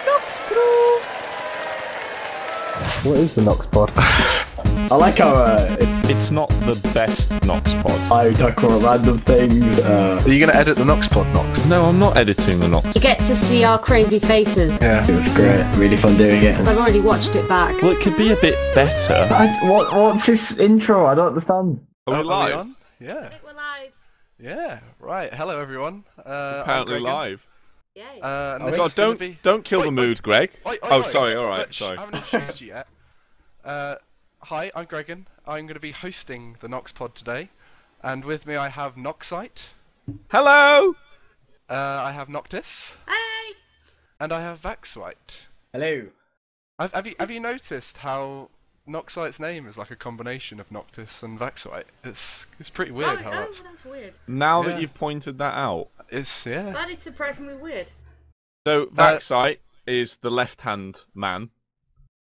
Noxcrew! What is the NoxPod? I like how it's not the best NoxPod. I talk about random things. Are you going to edit the NoxPod, Nox? No, I'm not editing the Nox. You get to see our crazy faces. Yeah. It was great. Really fun doing it. I've already watched it back. Well, it could be a bit better. What's this intro? I don't understand. Are we live? on? Yeah. I think we're live. Yeah. Right. Hello, everyone. Apparently I'm Gregan. live. Yay. And Oh this God, is gonna be... don't kill the mood, Greg. Oi, Oh, sorry. All right. Shh, Sorry. I haven't introduced you yet. Hi, I'm Gregan. I'm going to be hosting the NoxPod today, and with me I have Noxite. Hello. I have Noctis, Hey! and I have Vaxuite. Hello. Have you noticed how Noxite's name is like a combination of Noctis and Vaxuite? It's pretty weird how that's. That's weird. Now Yeah. that you've pointed that out, Yeah. That is surprisingly weird. so Vaxite is the left-hand man,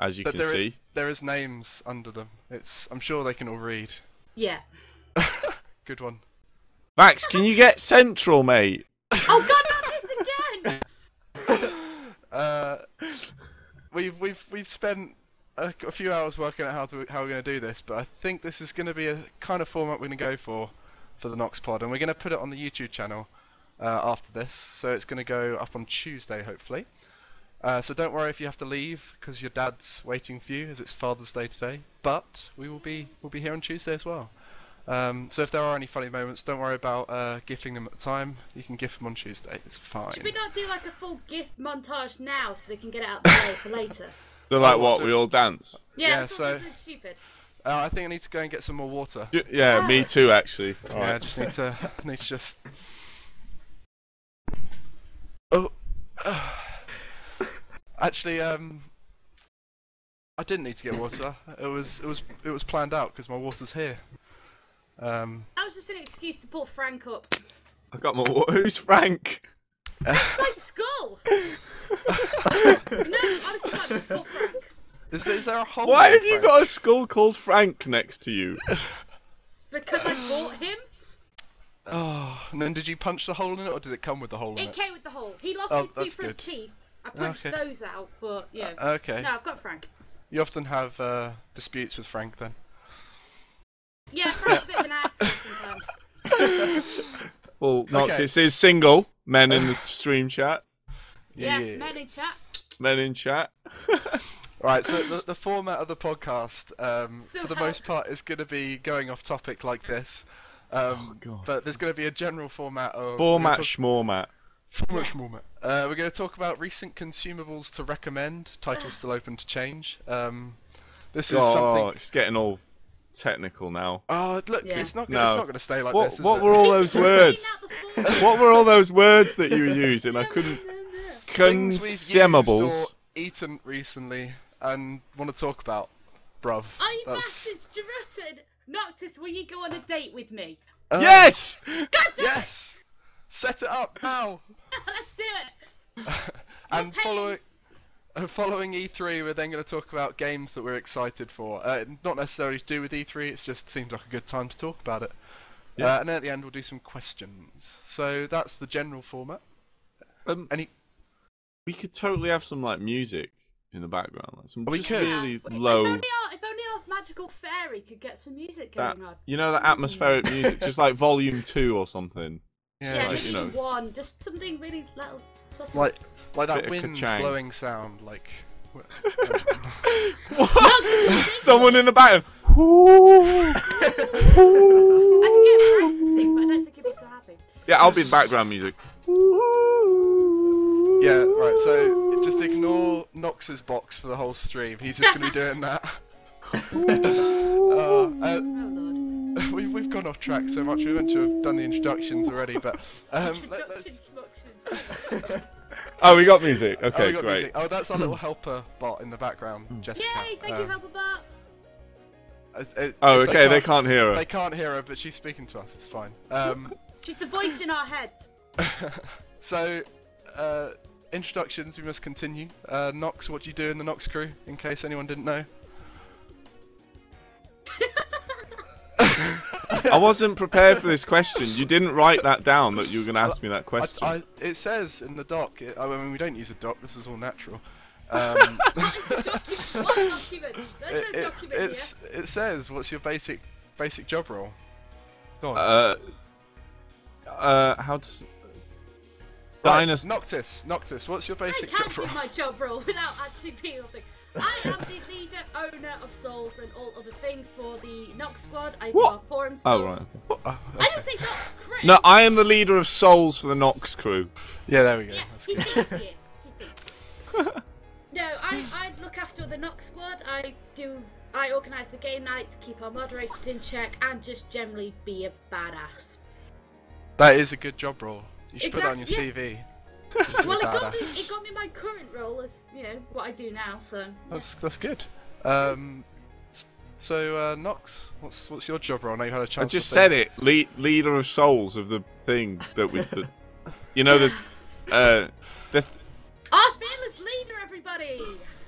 as you But can see. There is names under them. I'm sure they can all read. Yeah. Good one. Vax, can you get central, mate? Oh God, not this again! We've spent a few hours working out how we're going to do this, but I think this is going to be a kind of format we're going to go for the NoxPod, and we're going to put it on the YouTube channel after this. So it's going to go up on Tuesday, hopefully. So don't worry if you have to leave because your dad's waiting for you, as it's Father's Day today. But we'll be here on Tuesday as well. So if there are any funny moments, don't worry about gifting them at the time. You can gif them on Tuesday. It's fine. Should we not do like a full gift montage now so they can get it out the way for later? So like Oh, what? so- We all dance. Yeah, Yeah, that's so- all just stupid. I think I need to go and get some more water. Yeah, me too, actually. All Yeah, I right. just need to just. Oh. Actually, I didn't need to get water. It was planned out because my water's here. That was just an excuse to pull Frank up. I got my. Who's Frank? That's my skull! No, honestly, God, it's called Frank. Is there a hole? Why in have you Frank? got a skull called Frank next to you? Because I bought him. Oh, and then did you punch the hole in it, or did it come with the hole in It it? came with the hole. He lost Oh, his that's 2 front good. teeth. I punched Okay. those out, but yeah. Okay. No, I've got Frank. You often have disputes with Frank then. Yeah, Frank's a bit of an asshole sometimes. Well, Noctis is single. Men in the stream chat. Yes, men in chat. Men in chat. Right, so the format of the podcast, So for the how- most part, is going to be going off topic like this. God. But there's going to be a general format of... Format schmormat. Format. We're going to talk about recent consumables to recommend. Title still open to change. This is Oh, something... it's getting all technical now. Oh, look, Yeah. it's not No. going to stay like What this, is what it? were all those He's words? cleaning out the floor. What were all those words that you were using? I couldn't. Things we've used or Consumables. eaten recently and want to talk about, bruv. Oh, you That's- bastards, Jerutted! Noctis, will you go on a date with me? Yes. God damn it! Yes! Set it up now! Let's do it! And paying. following E3, we're then going to talk about games that we're excited for. Not necessarily to do with E3, it just seems like a good time to talk about it. Yeah. And then at the end, we'll do some questions. So that's the general format. Any? We could totally have some like music in the background, like some We just could. really If low. only our magical fairy could get some music That, going on. you know, that atmospheric music, just like volume 2 or something. Yeah, like, just you know. one, just something really little, subtle. Like Bit that of wind ka-chang. blowing sound, like... Someone in the background. I could get Frank to sing, but I don't think he'd be so happy. Yeah, I'll be the background music. Yeah, right, so just ignore Nox's box for the whole stream. He's just going to be doing that. Oh lord. We've gone off track so much. We meant to have done the introductions already, but let's... Introductions, smuctions. Oh, we got music. Oh, Okay, we got great. music. Oh, that's our little helper bot in the background, Jessica. Yay, thank you, Helperbot. Oh, okay, they can't hear They her. can't hear her, but she's speaking to us. It's fine. She's the voice in our heads. So, introductions. We must continue. Nox, what do you do in the Noxcrew? In case anyone didn't know. I wasn't prepared for this question. You didn't write that down that you were going to ask me that question. It says in the doc. I mean, we don't use a doc. This is all natural. It says, "What's your basic job role?" Go on. How does Noctis, what's your basic job role? I can't do my job role without actually being on thing. I am the leader, owner of Souls and all other things for the Nox Squad. I do our forum stuff. Oh, right. Okay. I didn't say Noxcrew. No, I am the leader of Souls for the Noxcrew. Yeah, there we go. Yeah, That's he good. thinks he is. He thinks he is. No, I look after the Nox Squad. I organise the game nights, keep our moderators in check, and just generally be a badass. That is a good job role. You should put that on your Exactly, CV. Well, it got me my current role as, you know, what I do now, so... That's good. So, Nox, what's your job role? I know you had a chance. I just said it. Leader of Souls of the thing that we... you know, the... Our fearless leader, everybody!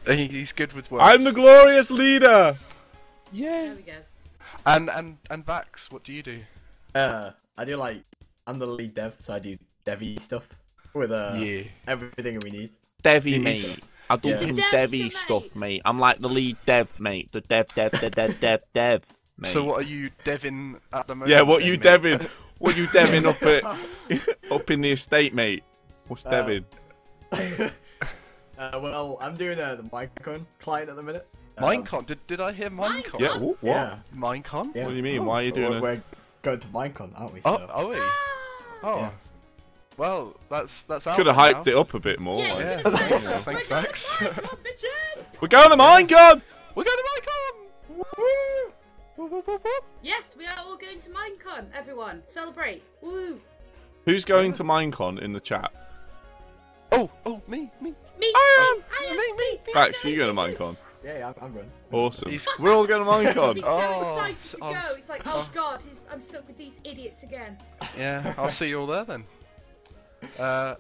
He's good with words. I'm the glorious leader! Yeah. There we go. And Vax, what do you do? I do like, I'm the lead dev, so I do devy stuff with everything we need. Devy, mate. I do some Dev's devy your stuff, mate. mate. I'm like the lead dev, mate. The dev, mate. So what are you deving at the moment? Yeah, what then, you mate? deving? What you deving up in the estate, mate? What's deving? Well, I'm doing the Minecon client at the minute. Minecon? Did I hear Minecon? Yeah. What? Yeah. Minecon? Yeah. What do you mean? Why are you doing it? We're going to Minecon, aren't we? Oh, So- are we? Oh. Yeah. Well, that's out. Could have there hyped now. it up a bit more. Yeah, like. Yeah. Thanks, Thanks, Vax. We're going to Minecon! We're going to Minecon! Yes, we are all going to Minecon, everyone. Celebrate. Woo. Who's going to Minecon in the chat? Oh, me. Me. I am. Me. Vax, are you going to Minecon? Yeah, I'm going. Awesome. He's- We're all going to He's Minecon. so Oh, excited to I go. was- He's like, oh god, I'm stuck with these idiots again. Yeah, I'll see you all there then. I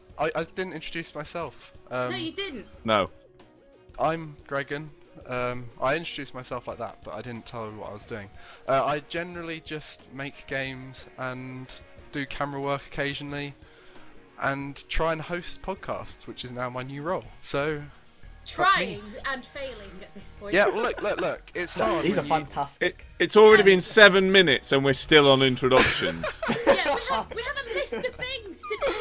didn't introduce myself. No, you didn't. No. I'm Gregan. I introduced myself like that, but I didn't tell you what I was doing. I generally just make games and do camera work occasionally, and try and host podcasts, which is now my new role. So, Trying and failing at this point. yeah, well, look, it's hard. These are when you- fantastic. It's already been 7 minutes and we're still on introductions. Yeah, we have a list of things to do.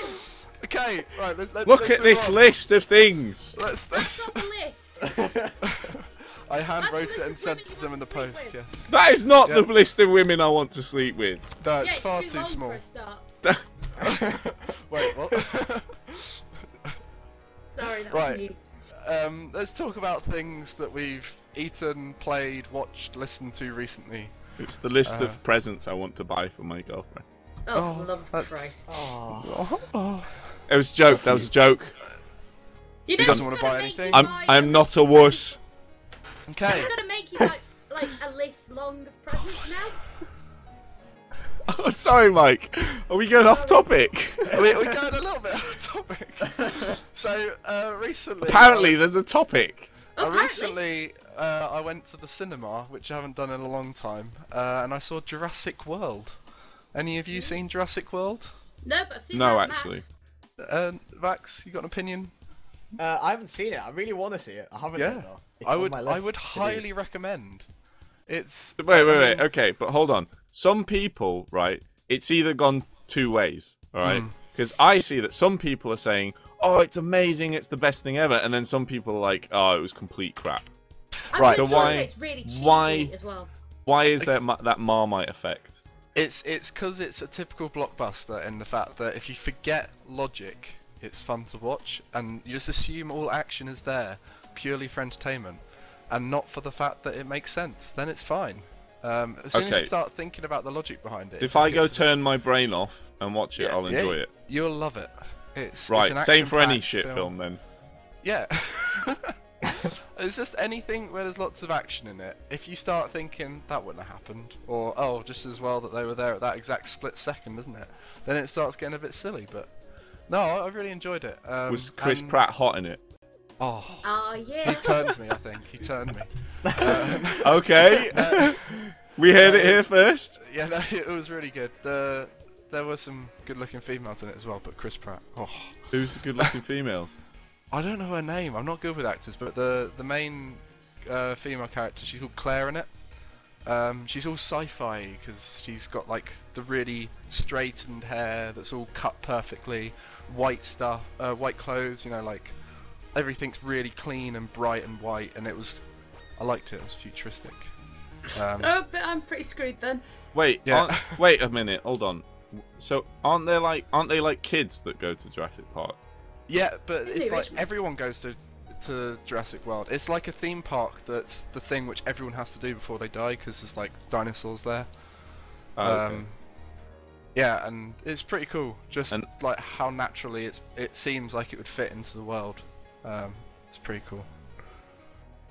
Okay, right. Let's Look let's at move this on. list of things. Let's. That's not the list. I hand That's the wrote list it of and sent women you them in the want to sleep post. with. Yes. That is not the Yeah. list of women I want to sleep with. No, it's Yeah, far too too long small. for a start. Wait, what? Sorry, that Right. was me. Let's talk about things that we've eaten, played, watched, listened to recently. It's the list of presents I want to buy for my girlfriend. Oh, for the love of that's- Christ. Oh. It was a joke. That was a joke. You know, doesn't it's wanna gonna buy make you anything. buy I'm a not a list. wuss. Okay. It's gonna make you like a list long of presents now. Oh, sorry, Mike. Are we going off topic? We're going a little bit off topic. So, recently... Apparently, there's a topic. Apparently. I went to the cinema, which I haven't done in a long time, and I saw Jurassic World. Any of you seen Jurassic World? No, but I've seen No, Mad actually. Max. Vax, you got an opinion? I haven't seen it. I really want to see it. I haven't. Yeah. Yet, though. It's I on would my I list would to do. highly recommend. It's Wait. Okay, but hold on. Some people, right? It's either gone two ways, all right? Because I see that some people are saying, "Oh, it's amazing, it's the best thing ever," and then some people are like, "Oh, it was complete crap." I'm Right, pretty so sure why- it's really cheesy why- as well. Why is there that Marmite effect? It's because it's a typical blockbuster in the fact that if you forget logic, it's fun to watch, and you just assume all action is there purely for entertainment, and not for the fact that it makes sense. Then it's fine. As soon as Okay. you start thinking about the logic behind it. If just I go gets- turn my brain off and watch it, Yeah, I'll yeah, enjoy it. You'll love it. It's Right, an same for any action-packed shit film then. Yeah. It's just anything where there's lots of action in it. If you start thinking that wouldn't have happened, or oh, just as well that they were there at that exact split second, isn't it? Then it starts getting a bit silly. But no, I really enjoyed it. Was Chris and- Pratt hot in it? Oh, Oh he yeah. turned me. I think he turned me. Okay. We heard it here first. Yeah, no, it was really good. There were some good-looking females in it as well, but Chris Pratt. Oh. Who's the good-looking females? I don't know her name. I'm not good with actors, but the main female character, she's called Claire in it. She's all sci-fi because she's got like the really straightened hair that's all cut perfectly, white stuff, white clothes. You know, like everything's really clean and bright and white, and I liked it. It was futuristic. Oh, but I'm pretty screwed then. Wait, Yeah. wait a minute. Hold on. So aren't they like kids that go to Jurassic Park? Yeah, but In the it's like original. everyone goes to Jurassic World. It's like a theme park that's the thing which everyone has to do before they die because there's like dinosaurs there. Oh, okay. Yeah, and it's pretty cool. Just like how naturally it seems like it would fit into the world. It's pretty cool.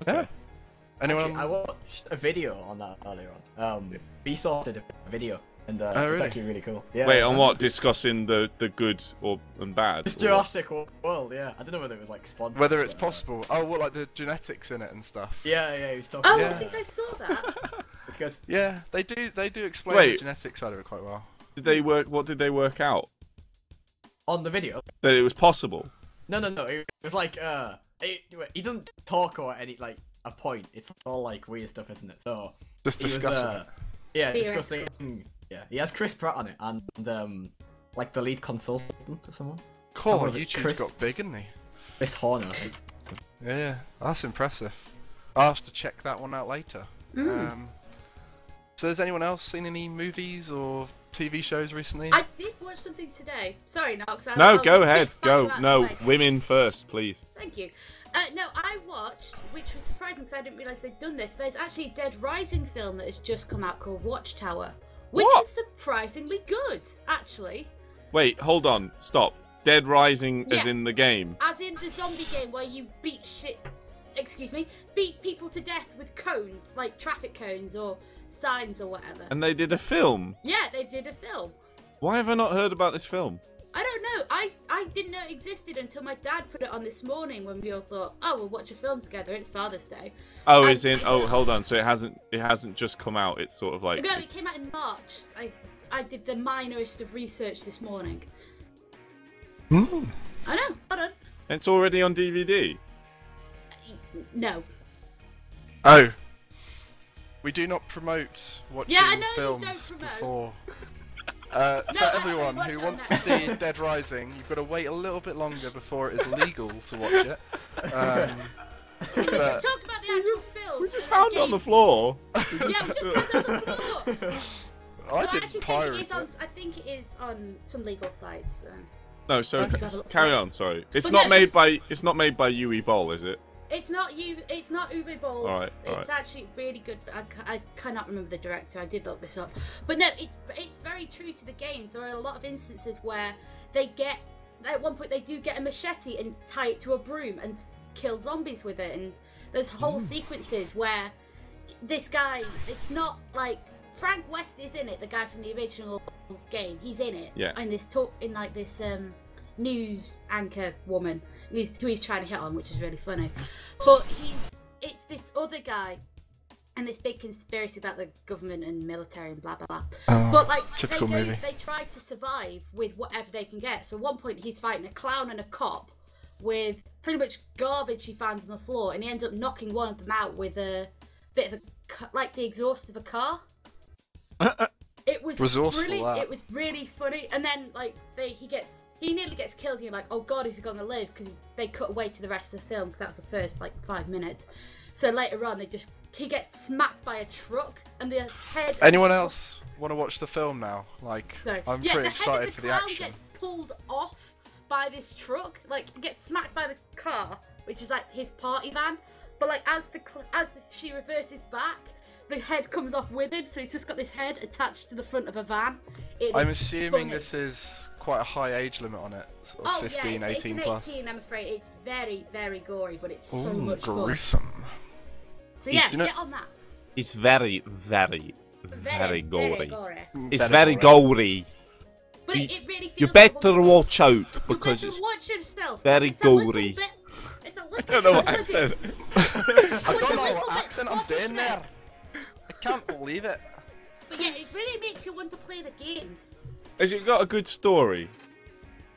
Okay. Yeah. Anyone? Actually, I watched a video on that earlier on. Vsauce did a video, and Oh, it's really? actually really cool. Yeah. Wait, on what? Discussing the good and bad? It's or what? Jurassic World, yeah. I don't know whether it was like sponsored. Whether it's but, possible. Oh, what, like the genetics in it and stuff. Yeah, he was talking. Oh, Yeah. I think I saw that. It's good. Yeah, they do explain Wait. the genetics side of it quite well. Did they work? What did they work out? On the video. That it was possible. No. It was like he doesn't talk or any like a point. It's all like weird stuff, isn't it? So Just he was, discussing it. Yeah, Theoretical. discussing. Yeah, he has Chris Pratt on it and like the lead consultant or someone. Cool, However, YouTube's Chris- got big, isn't he? Chris Horner, I think. Yeah, that's impressive. I'll have to check that one out later. So has anyone else seen any movies or TV shows recently? I did watch something today. Sorry, Nox. No, go ahead. Go. No, women first, please. Thank you. No, I watched, which was surprising because I didn't realise they'd done this. There's actually a Dead Rising film that has just come out called Watchtower, which What? is surprisingly good, actually. Wait, hold on. Stop. Dead Rising as Yeah. in the game. As in the zombie game where you beat people to death with cones, like traffic cones or signs or whatever. And they did a film. Yeah, they did a film. Why have I not heard about this film? I don't know. I didn't know it existed until my dad put it on this morning when we all thought, oh, we'll watch a film together. It's Father's Day. Oh, And as in. it's- Oh, hold on. So it hasn't just come out. It's sort of like. No, it came out in March. I did the minorest of research this morning. I know. Hold on. It's already on DVD. No. Oh. We do not promote watching Yeah, I know you films don't promote. before. So actually, everyone watch who it wants on to Netflix. see Dead Rising, you've got to wait a little bit longer before it is legal to watch it. Just But talk about the actual film. We just found it on the floor. Yeah, we just found it on the floor. I No, didn't actually pirate think it is on. it. I think it is on some legal sites. No, so I'll have a look. carry on. Sorry, it's But not yeah, made by. It's not made by Yui Ball, is it? It's not you. It's not Uwe Bolls. Alright, It's alright. actually really good. I cannot remember the director. I did look this up, but no, it's very true to the games. There are a lot of instances where they get at one point they do get a machete and tie it to a broom and kill zombies with it, and there's whole sequences where this guy. It's not like Frank West is in it. The guy from the original game. He's in it. Yeah. And this news anchor woman who he's trying to hit on, which is really funny. But it's this other guy and this big conspiracy about the government and military and blah blah blah. But like typical movie. they try to survive with whatever they can get. So at one point he's fighting a clown and a cop with pretty much garbage he finds on the floor, and he ends up knocking one of them out with a bit of like the exhaust of a car. It was Resourceful, really, that. it was really funny. And then like he nearly gets killed, and you're like, oh god, is he gonna live? Because they cut away to the rest of the film, because that was the first like 5 minutes. So later on, he gets smacked by a truck, and the head. Anyone else want to watch the film now? Like, So, I'm yeah, pretty the excited head of for the the clown action. gets pulled off by this truck, like gets smacked by the car, which is like his party van. But like as she reverses back, the head comes off with him, so he's just got this head attached to the front of a van. It I'm is assuming funny. this is quite a high age limit on it, sort of 15, yeah, it's 18 an plus. 18, I'm afraid. It's very, very gory, but it's so Ooh, much fun. gruesome. So yeah, You know- get on that. It's very, very, very gory. It's Very very gory. But You- it really feels You like better one of watch out You because better it's watch yourself. very It's a little gory. bit- It's a little I don't know what bit- accent. I don't know a what little bit accent I'm Scottish doing now. there. I can't believe it. But yeah, it really makes you want to play the games. Has it got a good story?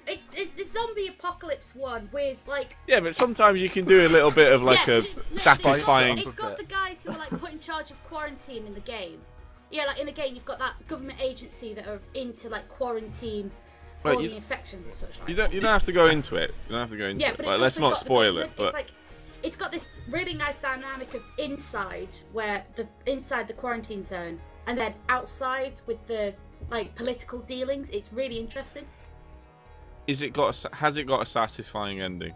It's the zombie apocalypse one with like. Yeah, but sometimes you can do a little bit of like a satisfying. It's got the guys who are like put in charge of quarantine in the game. Yeah, like in the game, you've got that government agency that are into like quarantine all the infections and such. Like. You don't have to go into it. You don't have to go into it. But like, let's not spoil it. But it's like it's got this really nice dynamic of inside inside the quarantine zone, and then outside with the like political dealings. It's really interesting. has it got a satisfying ending?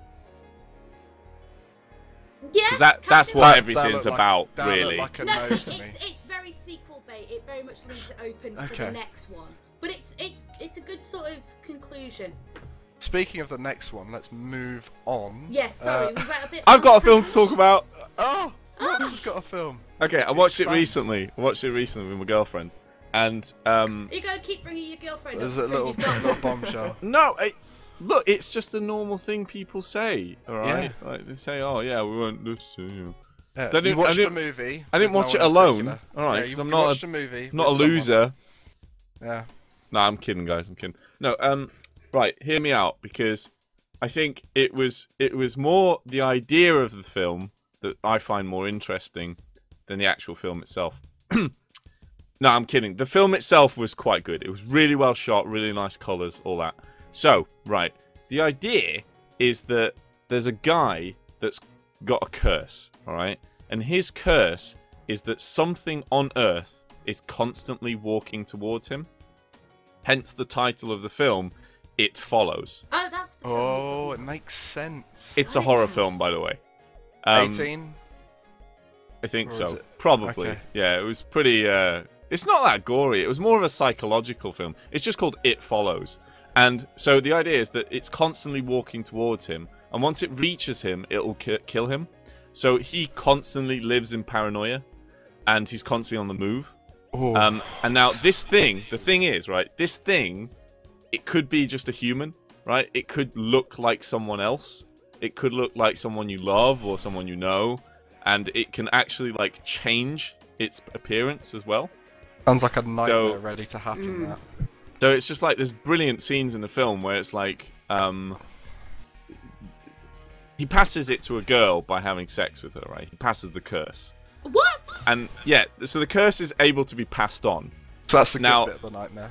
Yes, that's what everything's about, really. Like a no, no it's to me. very sequel bait. It very much leaves it open for the next one. But it's a good sort of conclusion. Speaking of the next one, let's move on. Yes, sorry, we went a bit. I've got a film to talk about. Oh, Nox has got a film. Okay, I watched it recently. with my girlfriend, and You gotta keep bringing your girlfriend. There's a little bombshell. No, look, it's just a normal thing people say. All right, like they say, "Oh yeah, we won't listen to you." Yeah, you watched a movie. I didn't watch it alone. All right, because I'm not a movie. Not a loser. Yeah. No, I'm kidding, guys. I'm kidding. No, right. Hear me out, because I think it was more the idea of the film that I find more interesting than the actual film itself. No, I'm kidding. The film itself was quite good. It was really well shot, really nice colours, all that. So, right. The idea is that there's a guy that's got a curse, all right? And his curse is that something on Earth is constantly walking towards him. Hence the title of the film, It Follows. Oh, that's the film. Oh, it makes sense. It's a horror film, by the way. 18? I think Or so. is it? Probably. Okay. Yeah, it was pretty... It's not that gory. It was more of a psychological film. It's just called It Follows. And so the idea is that it's constantly walking towards him. And once it reaches him, it'll kill him. So he constantly lives in paranoia. And he's constantly on the move. And now this thing, the thing is, right, this thing, it could be just a human, right? It could look like someone else. It could look like someone you love or someone you know. And it can actually, like, change its appearance as well. Sounds like a nightmare ready to happen, that. So it's just like, there's brilliant scenes in the film where it's like, he passes it to a girl by having sex with her, right? He passes the curse. What? And yeah, so the curse is able to be passed on. So that's the good bit of the nightmare.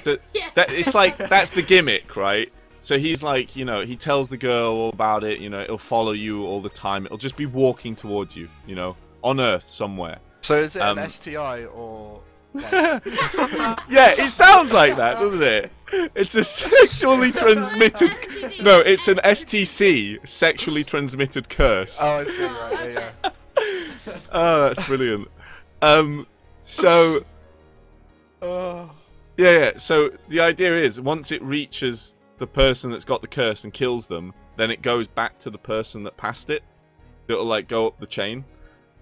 It's like, that's the gimmick, right? So he's like, you know, he tells the girl all about it, you know, it'll follow you all the time. It'll just be walking towards you, you know, on Earth somewhere. So is it an STI or... Yeah, it sounds like that, doesn't it? It's a sexually transmitted... No, it's an STC, sexually transmitted curse. Oh, I see, right, yeah. Oh, that's brilliant. So... Yeah, so the idea is, once it reaches the person that's got the curse and kills them, then it goes back to the person that passed it. It'll, like, go up the chain.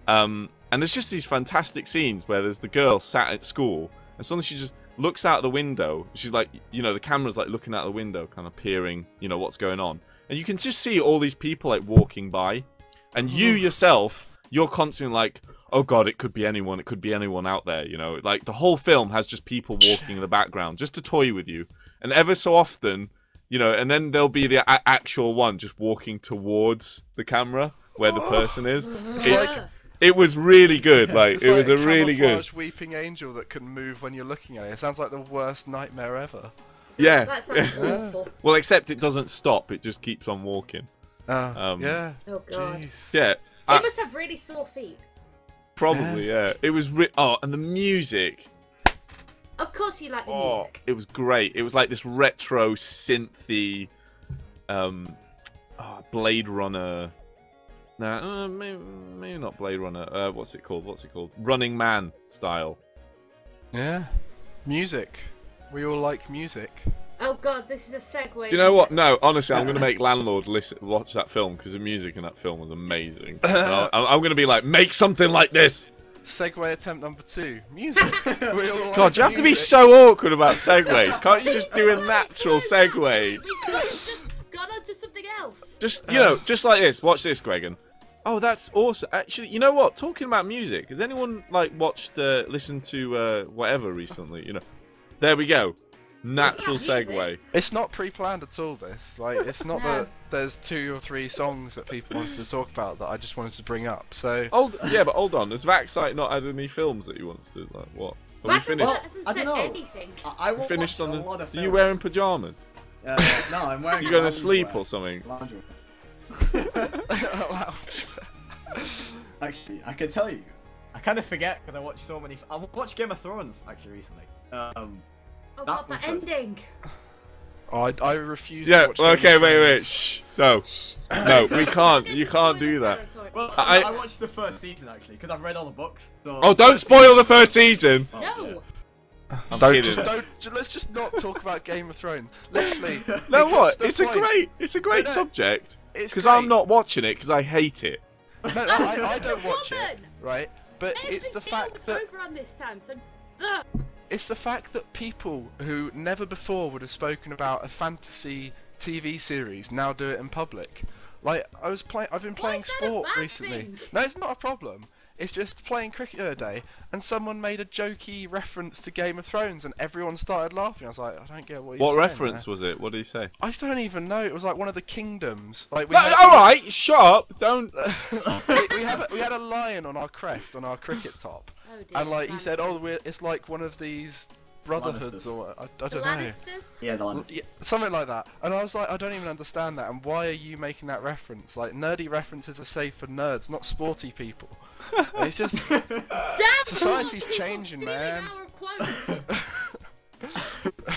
And there's just these fantastic scenes where there's the girl sat at school, and suddenly she just looks out the window. She's like, you know, the camera's like looking out the window, kind of peering, you know, what's going on. And you can just see all these people like walking by. And you yourself, you're constantly like, oh god, it could be anyone out there, you know. Like, the whole film has just people walking in the background, just to toy with you. And ever so often, you know, and then there'll be the actual one just walking towards the camera, where the person is. It was really good. Like, it was a really good weeping angel that can move when you're looking at it. It sounds like the worst nightmare ever. Yeah. That sounds awful. Well, except it doesn't stop. It just keeps on walking. Yeah. Oh god. Jeez. Yeah. It must have really sore feet. Probably, yeah. It was and the music. Of course you like the music. It was great. It was like this retro synthy Blade Runner. No, maybe not Blade Runner. What's it called? Running Man style. Yeah. Music. We all like music. Oh god, this is a segue. Do you know what? No, honestly, I'm going to make Landlord watch that film, because the music in that film was amazing. I'm going to be like, make something like this! Segue attempt number 2. Music. We all like God, you have to be so awkward about segues. Can't you just do a natural segue? We could have just gone on to something else. Just, you know, just like this. Watch this, Gregan. Oh, that's awesome. Actually, you know what? Talking about music, has anyone like watched, listened to whatever recently? You know, there we go. Natural segue. It's not pre-planned at all. This, like, it's not that there's 2 or 3 songs that people wanted to talk about that I just wanted to bring up. So. Yeah, but hold on. Has Vaxuite not had any films that he wants to like? What? Are we finished? Well, I don't know. Anything. I won't Finished watch on a the. lot of Are you films. wearing pajamas? No, I'm wearing. You going to sleep or something? Actually, I can tell you. I kind of forget because I watched so many. I watched Game of Thrones actually recently. Oh god, the ending. Oh, I refuse Yeah. to watch Okay. Game of Wait. Thrones. Shh. No. No. We can't. You can't do that. Well, I I watched the first season actually because I've read all the books. So Oh, don't spoil the first season. No. I'm Don't kidding. let's just not talk about Game of Thrones. Literally. No, what? It's the point. It's a great No, subject. It's Because great. I'm not watching it because I hate it. No, I don't watch it, Woman. right? But They it's the actually nailed fact the that program this time, so. it's the fact that people who never before would have spoken about a fantasy TV series now do it in public. Like I've been playing is that a sport bad recently. thing? No, it's not a problem. It's just playing cricket the other day, and someone made a jokey reference to Game of Thrones, and everyone started laughing. I was like, I don't get what he's What saying reference there. was it? What did he say? I don't even know. It was like one of the kingdoms. Like we No, had, all right, shut up. Don't. we had a lion on our crest on our cricket top, Oh dear. and like he said, oh, Lannisters. it's like one of these brotherhoods Lannisters. or I The don't know. Lannisters? Yeah, the one. Yeah, something like that. And I was like, I don't even understand that. And why are you making that reference? Like, nerdy references are safe for nerds, not sporty people. And it's just Damn! Society's people changing, stealing man. our quotes.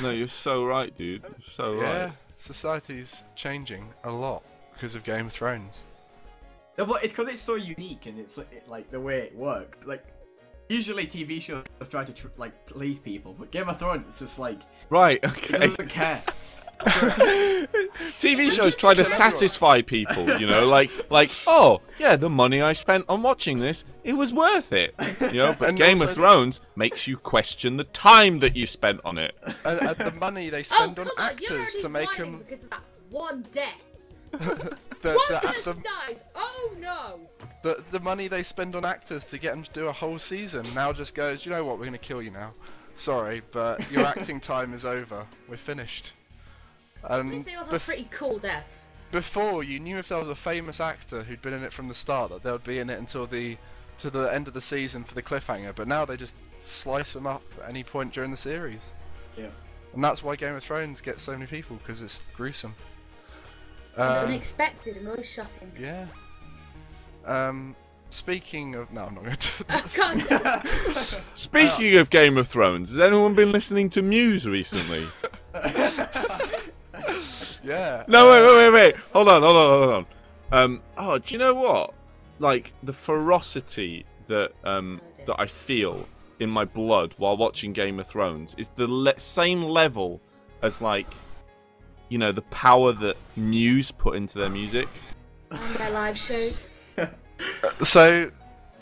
No, you're so right, dude. You're so yeah, right. society's changing a lot because of Game of Thrones. No, but it's because it's so unique and it's like the way it works. Like usually TV shows try to like please people, but Game of Thrones it's just like Right. it Okay. doesn't care. TV shows try to satisfy people, you know, like, oh, yeah, the money I spent on watching this, it was worth it, you know. But And Game also of Thrones makes you question the time that you spent on it. And the money they Oh, spend come on on, you're actors only to make whining them. because of that one death. The, One the, person dies. Oh no. the money they spend on actors to get them to do a whole season now just goes, you know what, we're going to kill you now. Sorry, but your acting time is over. We're finished. I think they all have pretty cool deaths. Before, you knew if there was a famous actor who'd been in it from the start that they would be in it until the end of the season for the cliffhanger. But now they just slice them up at any point during the series. Yeah. And that's why Game of Thrones gets so many people, because it's gruesome. Unexpected and always shocking. Yeah. Speaking of... No, I'm not going to... Oh god. Speaking of Game of Thrones, has anyone been listening to Muse recently? Yeah. No, wait. Hold on. Oh, do you know what? Like, the ferocity that that I feel in my blood while watching Game of Thrones is the same level as, like, you know, the power that Muse put into their music. And their live shows. So,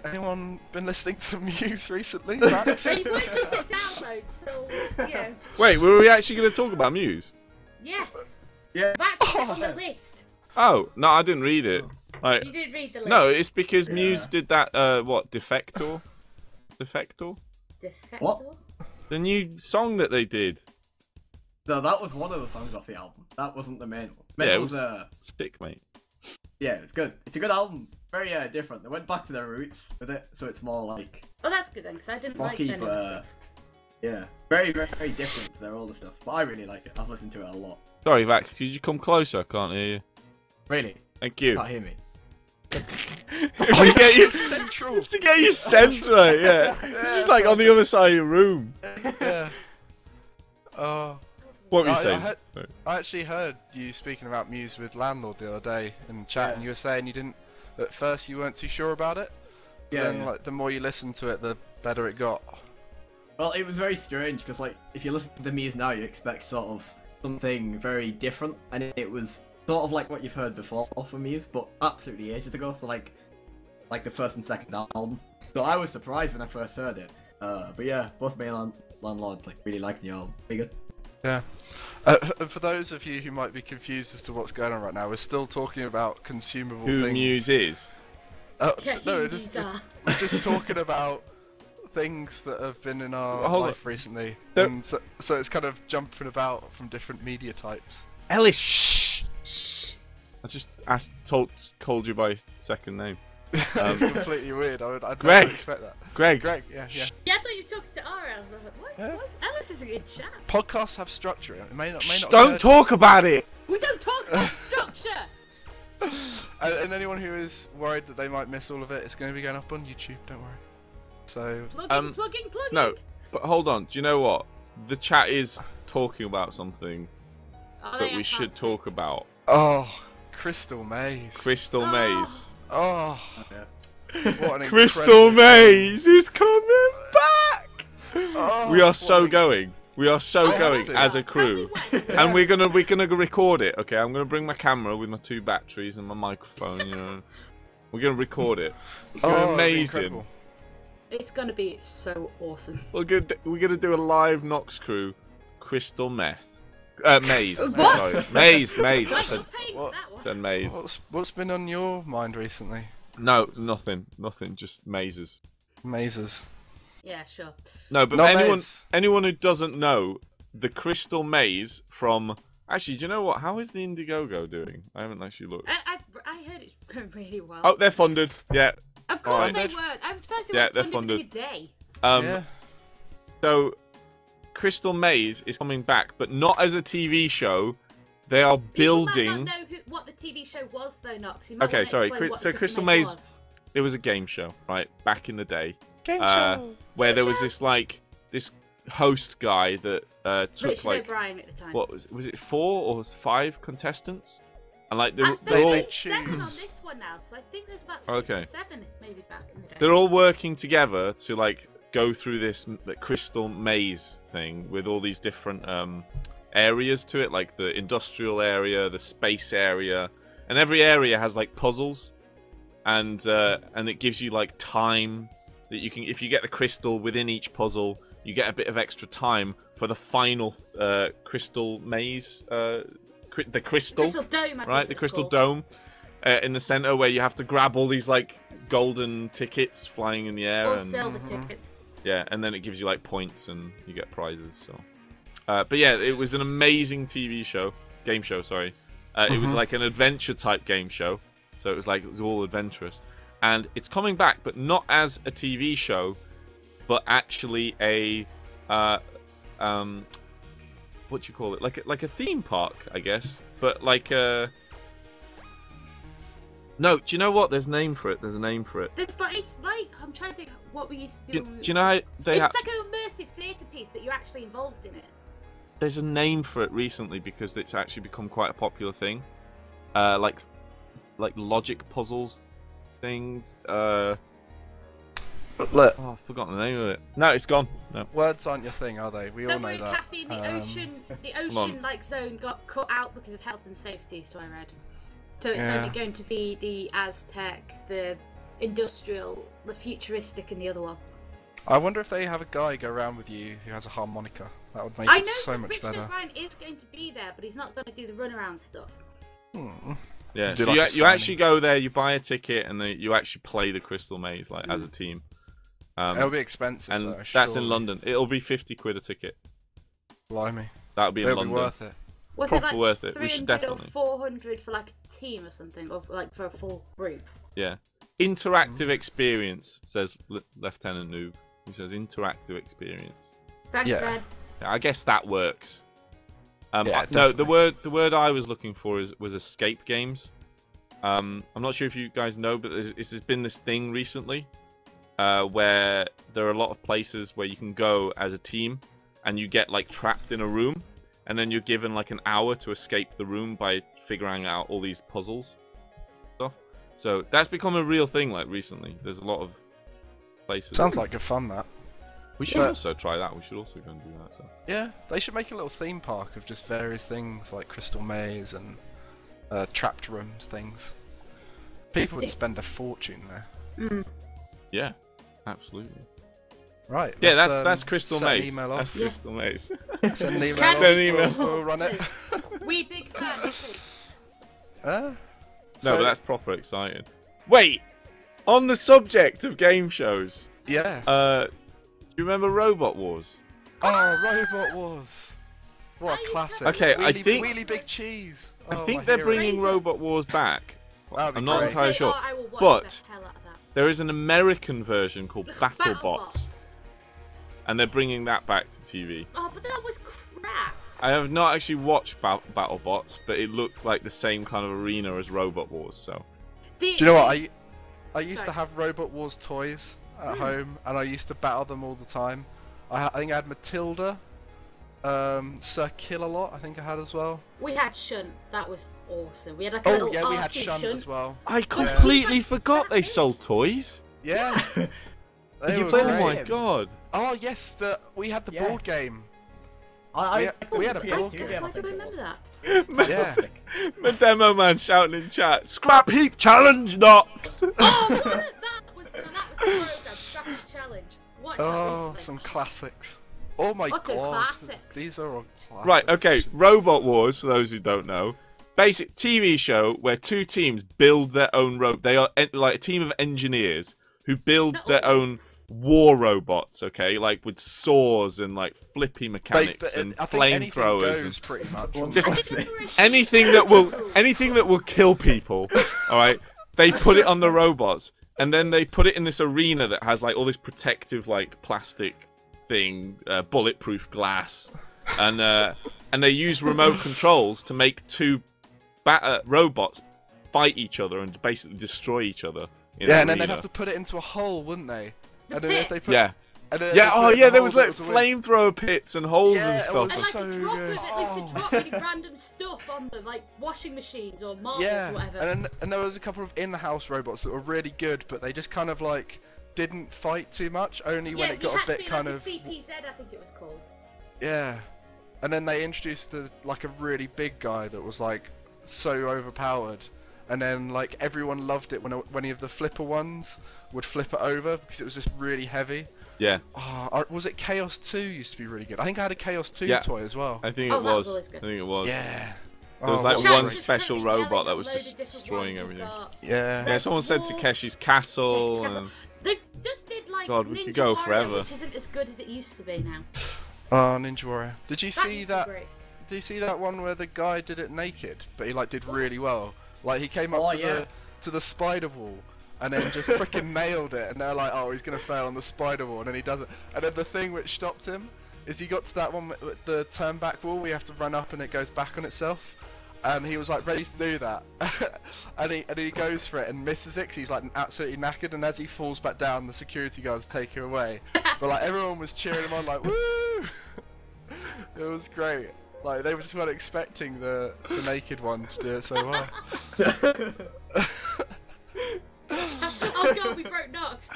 anyone been listening to Muse recently? Max? They weren't just at downloads, so yeah. Wait, were we actually going to talk about Muse? Yes. Yeah. That's on the list. Oh, no, I didn't read it. Like, You did read the list. no, it's because Yeah. Muse did that, what, Defector? Defector? What? The new song that they did. No, that was one of the songs off the album. That wasn't the main one. Main Yeah, it one was Stick, mate. yeah, it's good. It's a good album. Very different. They went back to their roots with it, so it's more like Oh, that's good then, because I didn't like rocky, their other stuff. yeah, very different to their older stuff. But I really like it. I've listened to it a lot. Sorry, Vax, could you come closer? I can't hear you. Really, Thank you. can't hear me. to get you Central! to get you centre, yeah. It's just like on the other side of your room. Yeah. What were you I saying? I actually heard you speaking about Muse with Landlord the other day in chat, Yeah. and you were saying you didn't. At first, you weren't too sure about it. But Yeah, then, yeah. like, the more you listened to it, the better it got. Well, it was very strange because, like, if you listen to Muse now, you expect sort of something very different, and it was sort of like what you've heard before from Muse, but absolutely ages ago. So like the first and second album. So I was surprised when I first heard it. But yeah, both me and Landlord like really liked the album. Pretty good. Yeah. For those of you who might be confused as to what's going on right now, we're still talking about consumable Who things. Muse is? Get No, you, just user. we're just talking about things that have been in our Hold life recently, There- and so it's kind of jumping about from different media types. Ellis, shh! Shh. I just called you by second name. It's completely weird. I'd Greg. never expect that. Greg. Greg, yeah. Yeah, I thought you were talking to RL. I was like, what? Yeah. What's Ellis is a good chat. Podcasts have structure. It may not. Shh, occur don't to talk about it! We don't talk about structure. And anyone who is worried that they might miss all of it, it's going to be going up on YouTube. Don't worry. So Plugging. No, but hold on. Do you know what? The chat is talking about something Oh, that we should talk about. oh, Crystal Maze. Crystal Oh. Maze. Oh, what an Crystal incredible- Maze is coming back! Oh, We are what so an- going. We are so Oh, going is it? as a Tell crew. me when. And we're gonna record it, okay? I'm gonna bring my camera with my 2 batteries and my microphone, you know. We're gonna record it. It's gonna be Oh, it'd be amazing. incredible. It's gonna be so awesome. We're gonna do a live Noxcrew Crystal Maze. What? Sorry. Maze. I Like, said, you're paying for what? that one. said maze. What's been on your mind recently? No, nothing. Just mazes. Mazes. Yeah, sure. No, but Not anyone maze. who doesn't know, the Crystal Maze from... Actually, do you know what? How is the Indiegogo doing? I haven't actually looked. I heard it's going really well. Oh, they're funded. Yeah. of course alright. they were. I'm surprised they Yeah, weren't they're funded funded. within a day. Yeah. So, Crystal Maze is coming back, but not as a TV show. They are People might building... not know what the TV show was, though, Nox. You might Okay, wanna sorry. explain what So the Crystal Maze- was. It was a game show, right? Back in the day. Game Where there was show. this host guy that took Richard like... O'Brien at the time. What was it 4 or 5 contestants? And like There's they're all they only 7 on choose. this one now, so I think there's about 6 Okay. or 7 maybe back in the day. they're all working together to like go through this crystal maze thing with all these different areas to it, like the industrial area, the space area, and every area has like puzzles, and it gives you like time that you can, if you get the crystal within each puzzle, you get a bit of extra time for the final crystal maze, the crystal. Crystal Dome, I Right, think the it's crystal called. dome in the center, where you have to grab all these like golden tickets flying in the air, Or and silver tickets. yeah, and then it gives you like points and you get prizes. So, but yeah, it was an amazing game show. Sorry, it was like an adventure type game show, so it was all adventurous, and it's coming back, but not as a TV show, but actually a what do you call it? Like a theme park, I guess, but like a. No, do you know what? There's a name for it. It's like I'm trying to think what we used to do. Do you know how they have? It's like an immersive theatre piece, but you're actually involved in it. There's a name for it recently because it's actually become quite a popular thing. Like logic puzzles things. Look, Oh, I've forgotten the name of it. No, it's gone. No. words aren't your thing, are they? We all Don't know worry, that. Caffeine, the on. ocean like zone got cut out because of health and safety, so I read. So it's Yeah. only going to be the Aztec, the industrial, the futuristic, and the other one. I wonder if they have a guy go around with you who has a harmonica. That would make I it know so that much Richard better. O'Brien is going to be there, but he's not going to do the runaround stuff. Yeah. Do So like a you actually signing. go there, you buy a ticket, and then you actually play the Crystal Maze like as a team. It'll be expensive, and though. that's in surely. London. It'll be 50 quid a ticket. Blimey. That'll be in It'll be London. worth it. Was Proper it like worth it. We 300 should or definitely. 400 for like a team or something, or like for a full group? Yeah. Interactive experience, says Lieutenant Noob. He says interactive experience. Thanks, Yeah. Ed. I guess that works. Yeah, No, the definitely. word I was looking for was escape games. I'm not sure if you guys know, but there's been this thing recently where there are a lot of places where you can go as a team and you get like trapped in a room, and then you're given like an hour to escape the room by figuring out all these puzzles stuff. So that's become a real thing like recently. There's a lot of places. Sounds like good fun, that. We should also try that. We should also go and do that. So. Yeah, they should make a little theme park of just various things like Crystal Maze and trapped rooms, things. People would spend a fortune there. Yeah, absolutely. Right. Yeah, let's, that's Crystal set an Maze. email off. That's Crystal Maze. Send an email. Can off, Send an email. We'll run it. We big fans. No, So- but that's proper exciting. Wait, On the subject of game shows, Yeah. do you remember Robot Wars? Oh, Robot Wars. What a classic. Okay, I Wheelie, think- Wheelie Big Cheese. I Oh, think my they're hero. bringing Razor. Robot Wars back. That'd be I'm not great. entirely sure. I will watch But the hell out of that. there is an American version called BattleBots, BattleBots. and they're bringing that back to TV. Oh, but that was crap. I have not actually watched BattleBots, but it looked like the same kind of arena as Robot Wars. So Do you know what? I used to Sorry. have Robot Wars toys at home, and I used to battle them all the time. I think I had Matilda, Sir Kill-A-Lot, I think I had as well. We had Shunt. That was awesome. We had like a Oh little yeah, we had RC Shunt as well. I completely forgot they sold toys. Yeah. They you were play Oh them? great. my god! Oh yes, we had the Yeah. board game. I we had a PS2 board game, game. I Why do think I it remember was. that? Yeah. My demo man shouting in chat, "Scrap heap challenge, Nox!" Oh, that was the program. Scrap Heap Challenge. Watch that Oh, recently. some classics. Oh my What the god. classics? These are all classics. Right, okay, Robot Wars, for those who don't know. Basic TV show where two teams build their own They are like a team of engineers who build Not their always. own war robots, okay? Like with saws and like flippy mechanics and I think anything flamethrowers goes and pretty much. Just- I think we were in anything that will kill people, alright? They put it on the robots and then they put it in this arena that has like all this protective like plastic thing, bulletproof glass. And they use remote controls to make two robots fight each other and basically destroy each other. In Yeah, an and then they'd arena. have to put it into a hole, wouldn't they? The And then if pit. they put, Yeah, and then if yeah. they Oh put it in yeah, the there hole was that like was a win. flamethrower pits and holes Yeah, and it stuff. was And like so a dropper good. that used to drop really random stuff on them, like washing machines or marbles Yeah, or whatever. and there was a couple of in-house robots that were really good, but they just kind of like didn't fight too much. Only when it you got a had to bit be kind like of a CPZ, I think it was called. yeah. And then they introduced like a really big guy that was like so overpowered, and then like everyone loved it when any of the flipper ones would flip it over because it was just really heavy. Yeah, Oh, was it Chaos 2 used to be really good? I think I had a Chaos 2 Yeah. toy as well. I think Oh, it that was was. always I good. think it was. Yeah. There was Oh, like what one a Chat, special just put it in robot yellow, that was loaded just different destroying ones. We've everything. got- Yeah. Yeah, someone said Takeshi's Castle. And... They just did like God, we Ninja could go Warrior, forever. which isn't as good as it used to be now. Oh, Ninja Warrior. Did you That see used to be that? great. Did you see that one where the guy did it naked, but he like did really well? Like he came up Oh, to yeah. the spider wall and then just freaking nailed it, and they're like, oh, he's gonna fail on the spider wall, and then he does it. And then the thing which stopped him is he got to that one with the turn back wall where you have to run up and it goes back on itself. And he was like ready to do that, and he goes for it and misses it 'cause he's like absolutely knackered. And as he falls back down, the security guards take him away. But like everyone was cheering him on, like woo! It was great. Like they just weren't expecting the naked one to do it so well. Oh god, we broke Nox.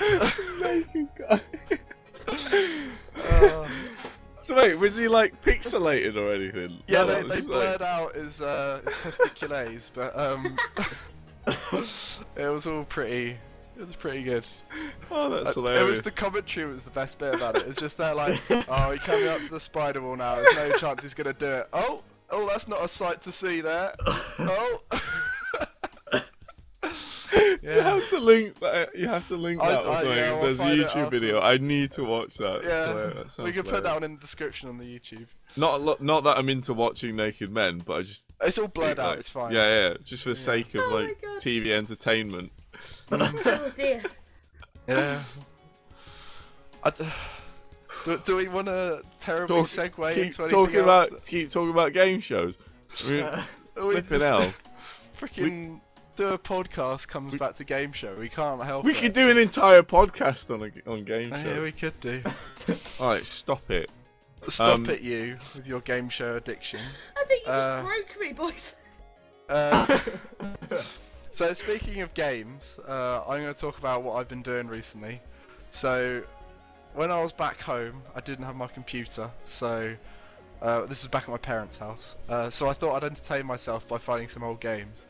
So wait, was he like pixelated or anything? Yeah, No, they that was just, blurred out his testiculates, but it was all pretty. It was pretty good. Oh, that's It hilarious. was the commentary was the best bit about it. It's just they're like, oh, he's coming up to the spider wall now. There's no chance he's gonna do it. Oh, that's not a sight to see there. Oh. You have to link that. You have to link that or something. yeah, I'll There's a find it YouTube video. I need to watch that. Yeah, That sounds we can put hilarious. that one in the description on the YouTube. Not that I'm into watching naked men, but I just It's all blurred out. like, It's fine. Yeah, just for the sake of Oh my like God. TV entertainment. Oh dear. Yeah. Do we want to terribly segue into anything else? Keep talking about game shows. I mean, We flipping just- hell. Freaking do a podcast comes back to game show. We can't help We it. could do an entire podcast on game Yeah, shows. we could do. Alright, stop it. Stop it, you, with your game show addiction. I think you Uh, just broke me, boys. So speaking of games, I'm going to talk about what I've been doing recently. So when I was back home, I didn't have my computer, so this was back at my parents' house. So I thought I'd entertain myself by finding some old games,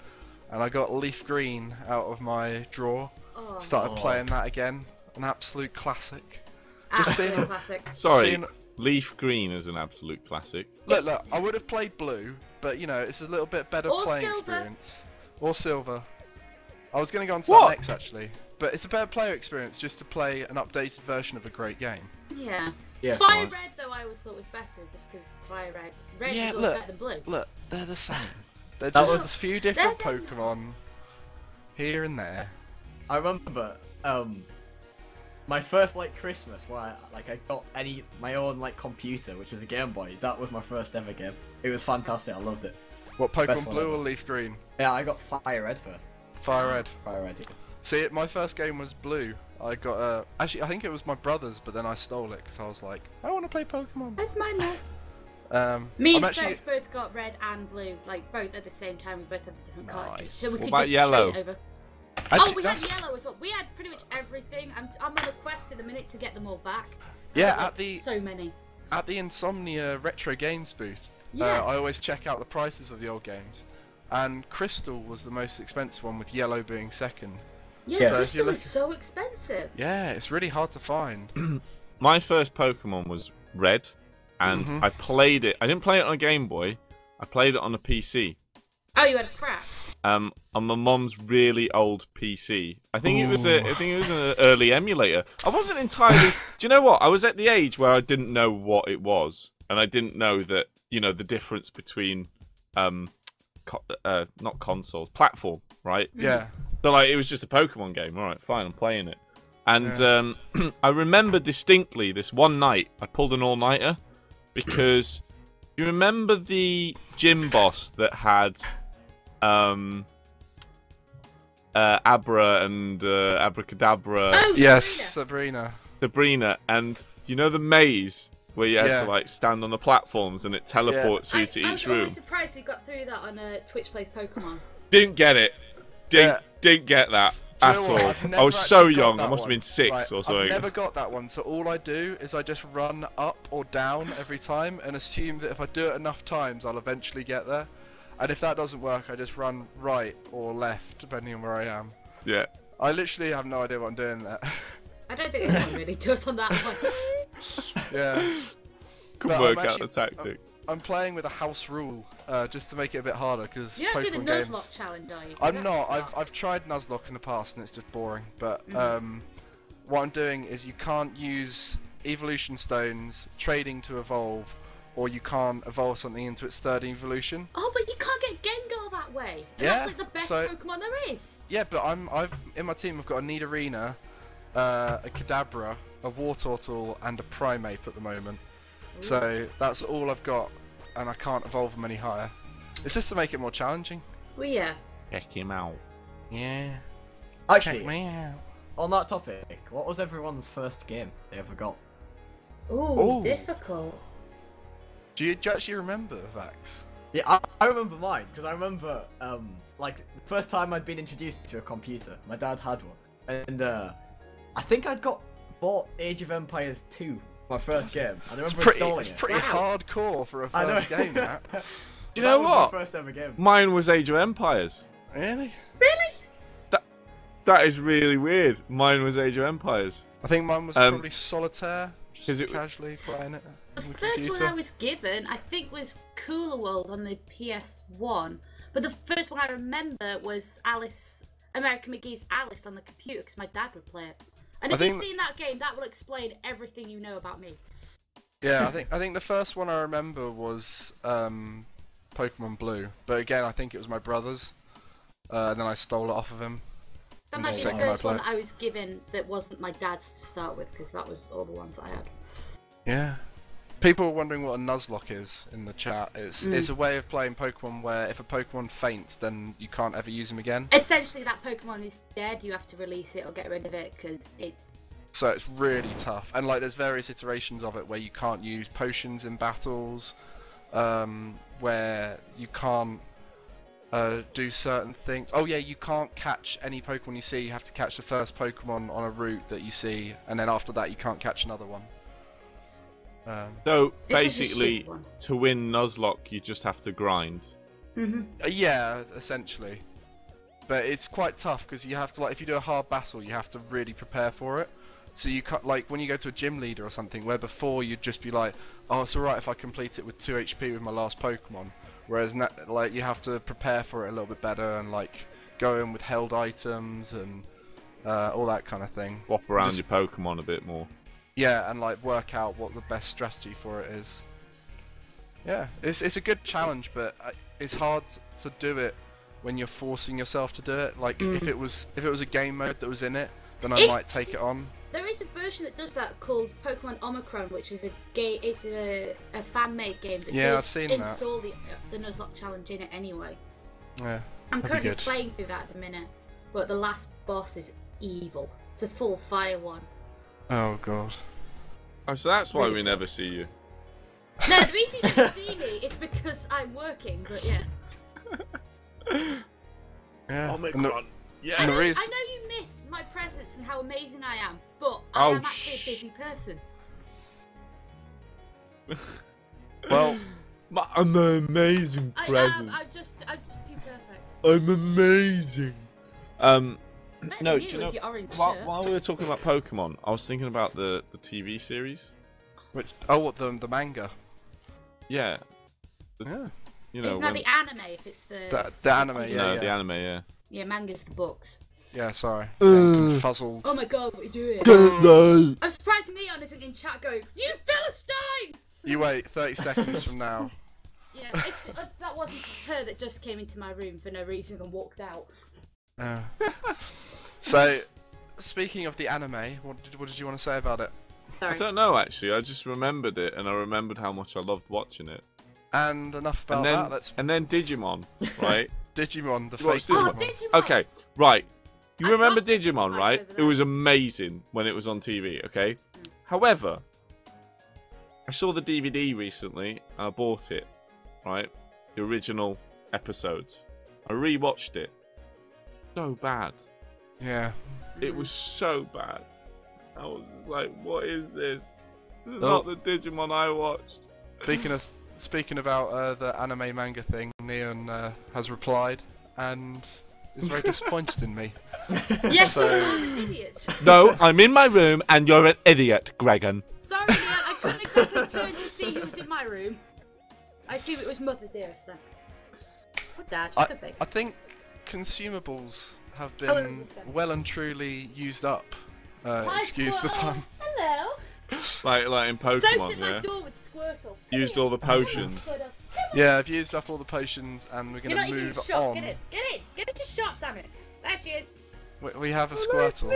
and I got Leaf Green out of my drawer. Oh, Started playing that again, an absolute classic. absolute seeing- classic. Sorry, Seeing- Leaf Green is an absolute classic. Look, I would have played Blue, but you know, it's a little bit better Or playing Silver. experience. Or Silver. I was going to go on to What? that next, actually. But it's a better player experience just to play an updated version of a great game. Yeah. Yeah, Fire fine. Red, though, I always thought was better, just because Fire Red Yeah, is always look. better than Blue. Look, they're the same. They're That just was- a few different They're- Pokemon here and there. I remember my first like Christmas where I got my own like computer, which was a Game Boy. That was my first ever game. It was fantastic. I loved it. What, Best Pokemon one Blue ever. or Leaf Green? Yeah, I got Fire Red first. Fire Red. Fire Red. Yeah. See, my first game was Blue. I got actually, I think it was my brother's, but then I stole it because I was like, I want to play Pokemon. That's mine now. I'm Me and actually, Soph both got Red and Blue, like both at the same time. We both had different cartridges, Nice. so we What could about just yellow? trade over. actually, Oh, we had that's- yellow as well. We had pretty much everything. I'm on a quest in a minute to get them all back. Yeah, I've got at the so many. Insomnia Retro Games booth, Yeah. I always check out the prices of the old games, and Crystal was the most expensive one, with Yellow being second. Yeah, Yeah. So if Crystal you is so expensive. Yeah, it's really hard to find. My first Pokemon was Red, and Mhm. I played it. I didn't play it on a Game Boy. I played it on a PC. Oh, you had a crap. On my mum's really old PC. I think it was an early emulator. I wasn't entirely. Do you know what? I was at the age where I didn't know what it was, and I didn't know that the difference between not consoles, platform, right? Yeah. So like it was just a Pokemon game. All right, fine, I'm playing it. And I remember distinctly this one night I pulled an all-nighter because you remember the gym boss that had Abra and Abracadabra, Oh, Yes, Sabrina. Sabrina. and the maze where you had Yeah. to like stand on the platforms and it teleports you to I each was room. always surprised we got through that on Twitch Plays Pokemon. Didn't get it. Didn't get that Do you at know what? all. I've I never was so actually got young. I that must have one. been 6 Right, or something. I've never got that one, so all I do is I just run up or down every time and assume that if I do it enough times, I'll eventually get there. And if that doesn't work, I just run right or left, depending on where I am. Yeah. I literally have no idea what I'm doing there. I don't think anyone really does on that one. Yeah. Could But work I'm out the actually- tactic. I'm playing with a house rule, just to make it a bit harder, because You're not doing Pokemon the games... Nuzlocke challenge, are you? I'm That not. sucks. I've tried Nuzlocke in the past and it's just boring. But Mm-hmm. what I'm doing is you can't use evolution stones trading to evolve, or you can't evolve something into its third evolution. Oh, but you can't get Gengar that way. And Yeah, that's like the best so- Pokemon there is. Yeah, but I've in my team I've got a Nidorina, a Kadabra, a Wartortle, and a Primeape at the moment. So that's all I've got, and I can't evolve them any higher. It's just to make it more challenging. Well, yeah. Check him out. Yeah. Actually, Check me out. on that topic, what was everyone's first game they ever got? Ooh, Ooh. difficult. Do you actually remember, Vax? Yeah, I remember mine because I remember like the first time I'd been introduced to a computer. My dad had one, and I think I'd bought Age of Empires 2, my first game. I remember installing It's it. pretty Wow. hardcore for a I know. first game, that. Do you That know was what? My first ever game. Mine was Age of Empires. Really? Really? That is really weird. Mine was Age of Empires. I think mine was probably Solitaire, 'cause just it- casually playing it The on the first computer. one I was given, I think, was Cooler World on the PS1. But the first one I remember was American McGee's Alice on the computer because my dad would play it. And I if you've think- seen that game, that will explain everything you know about me. Yeah, I think the first one I remember was Pokemon Blue, but again I think it was my brother's, and then I stole it off of him. That might be the Second I first one played. that I was given that wasn't my dad's to start with because that was all the ones I had. Yeah. People were wondering what a Nuzlocke is in the chat. It's a way of playing Pokemon where if a Pokemon faints, then you can't ever use him again. Essentially, that Pokemon is dead. You have to release it or get rid of it because it's. So it's really tough, and like there's various iterations of it where you can't use potions in battles, where you can't do certain things. Oh yeah, you can't catch any Pokemon you see. You have to catch the first Pokemon on a route that you see, and then after that you can't catch another one. So It's just a basically, shit one. to win Nuzlocke, you just have to grind. Yeah, essentially. But it's quite tough because you have to, like, if you do a hard battle, you have to really prepare for it. So you can't, like, when you go to a gym leader or something, where before you'd just be like, oh, it's alright if I complete it with 2 HP with my last Pokemon. Whereas, like, you have to prepare for it a little bit better and, like, go in with held items and all that kind of thing. Swap around your Pokemon a bit more. Yeah, and like work out what the best strategy for it is. Yeah, it's a good challenge, but it's hard to do it when you're forcing yourself to do it. Like if it was a game mode that was in it, then I might take it on. There is a version that does that called Pokemon Omicron, which is it's a fan-made game that I've does seen install the Nuzlocke challenge in it anyway. Yeah, I'm currently playing through that at the minute, but the last boss is evil. It's a full fire one. Oh god. Oh, so that's why Really we never sucks. see you. No, the reason you don't see me is because I'm working, but yeah. Yeah. Omicron. Yeah. I And know, the I reason- know you miss my presence and how amazing I am, but I am actually a busy person. Well, I'm an amazing I present. am. I'm just too perfect. I'm amazing. Better No, than do you with know? your orange While, shirt. while we were talking about Pokemon, I was thinking about the TV series. what the manga? Yeah. Yeah. You know, It's not when- the anime if it's The anime, yeah. no, the anime, yeah. Yeah, manga's the books. Yeah, sorry. Getting fuzzled. Oh my god, what are you doing? No. I'm surprised Neon isn't in chat going, "You Philistine!" You wait 30 seconds from now. Yeah, that wasn't her that just came into my room for no reason and walked out. So, speaking of the anime, what did you want to say about it? Sorry. I don't know actually. I just remembered it, and I remembered how much I loved watching it. And enough about And then, that. Let's and then Digimon, right? Digimon, the You fake watched Digimon? Oh, Digimon. did you? Okay, right. You I remember got Digimon Digimon, rights right? over It there. was amazing when it was on TV, okay? However, I saw the DVD recently, and I bought it, right? The original episodes. I rewatched it. So bad. Yeah. It was so bad. I was just like, what is this? This is Oh. not the Digimon I watched. Speaking about the anime manga thing, Neon has replied and is very disappointed in me. Yes, So- you are an idiot. No, I'm in my room, and you're an idiot, Gregan. Sorry, Neon, I couldn't exactly turn to see who was in my room. I assume it was Mother Dearest then. Or Dad, could be. I think consumables have Oh, it was been this then. well and truly used up. Hi, Excuse the Squirtle. pun. Hello. Like in So's Pokemon, at my yeah? door with Squirtle. Used all the potions. Squirtle. Yeah, I've used up all the potions and we're You're going not to even in move shop. on. Get in. Get in. Get into shop, damn it. There she is. We have a Squirtle.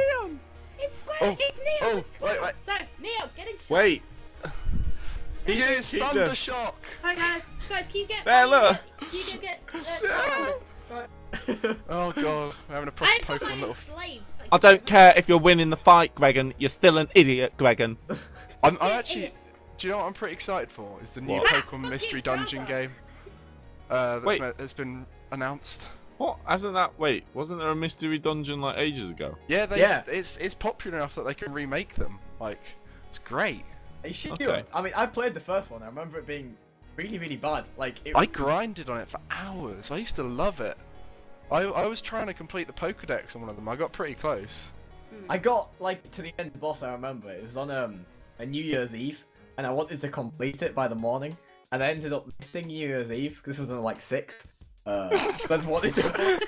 It's Squirtle. Oh, It's Neo. oh, It's Squirtle. wait. So, Neo, get in shop. Wait. Use Keep Thunder the- Shock! Hi guys. So, can you get? There, look. Can you go get? Chocolate? Oh god, we're having a proper I've got my Pokemon little. slaves. I don't care if you're winning the fight, Gregan. You're still an idiot, Gregan. I'm actually. Do you know what I'm pretty excited for? Is the new What? Pokemon Fuck Mystery you, Dungeon Java. game. Wait. That's been announced. What? Hasn't that? Wait, wasn't there a mystery dungeon like ages ago? Yeah, Yeah. it's popular enough that they can remake them. Like, it's great. You should Okay. do it. I mean, I played the first one. I remember it being really, really bad. Like, it I grinded on it for hours. I used to love it. I was trying to complete the Pokedex on one of them. I got pretty close. I got like to the end of the boss. I remember it was on a New Year's Eve, and I wanted to complete it by the morning, and I ended up missing New Year's Eve because this was on like 6. But wanted to play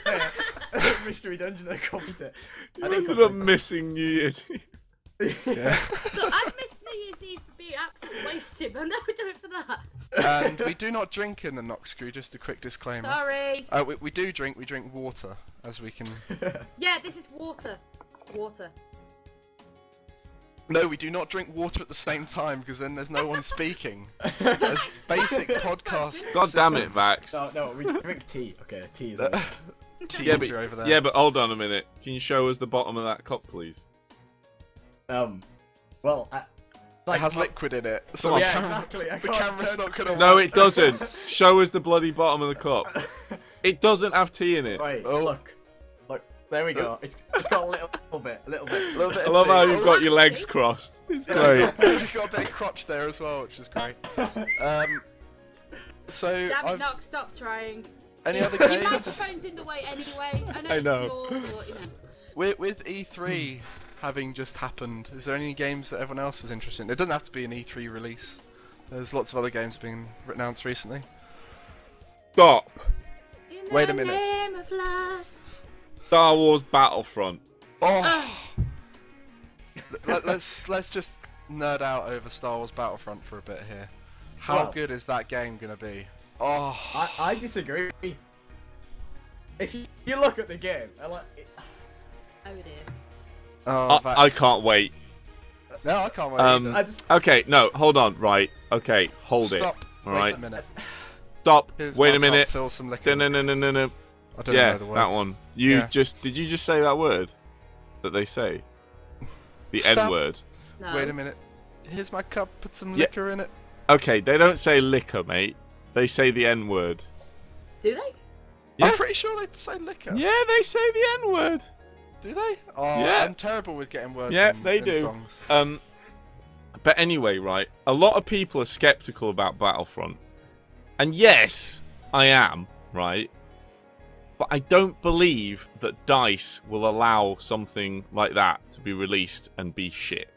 Mystery Dungeon and complete it. You I didn't ended up complete missing New Year's Eve. Yeah. So I've missed New Year's Eve for being absolutely wasted, but I'm never doing it for that. And we do not drink in the Noxcrew. Just a quick disclaimer. Sorry. We do drink. We drink water, as we can. Yeah, this is water. Water. No, we do not drink water at the same time because then there's no one speaking. There's basic podcast. God damn it, systems. Vax. No, we drink tea. Okay, tea is. Tea Yeah, meter over there. Yeah, but hold on a minute. Can you show us the bottom of that cup, please? Well, It has liquid in it, so Come on. the yeah, camera- exactly. I the can't camera's turn- not gonna. No, work. it doesn't. Show us the bloody bottom of the cup. It doesn't have tea in it. Right, Oh. look, there we go. It's got a little bit. A little bit I of love how tea. you've got your legs crossed. It's great. We've got a bit of crotch there as well, which is great. So, Damn it, I've, Nox, stop trying. any other Your games? microphone's in the way anyway. I know, I it's know. small, but you know. With E3 having just happened, is there any games that everyone else is interested in? It doesn't have to be an E3 release. There's lots of other games being announced recently. Stop. In Wait a the minute. name of love. Star Wars Battlefront. Oh. let's just nerd out over Star Wars Battlefront for a bit here. How good is that game gonna be? Oh, I disagree. If you look at the game, Oh dear. oh I can't wait. No, I can't wait. Either. Okay, no, hold on. Right. Okay, hold Stop. it. All Wait right. a minute. Stop. Here's Wait my a minute. cup, fill some liquor. No. I don't know the words. That one. You Yeah. did you just say that word that they say? The Stop. N word. No. Wait a minute. Here's my cup. Put some Yeah. liquor in it. Okay, they don't say liquor, mate. They say the N word. Do they? Yeah. I'm pretty sure they say liquor. Yeah, they say the N word. Do they? Oh, Yeah. I'm terrible with getting words Yeah, in, they in do. songs. But anyway, right, a lot of people are skeptical about Battlefront. And yes, I am, right? But I don't believe that DICE will allow something like that to be released and be shit.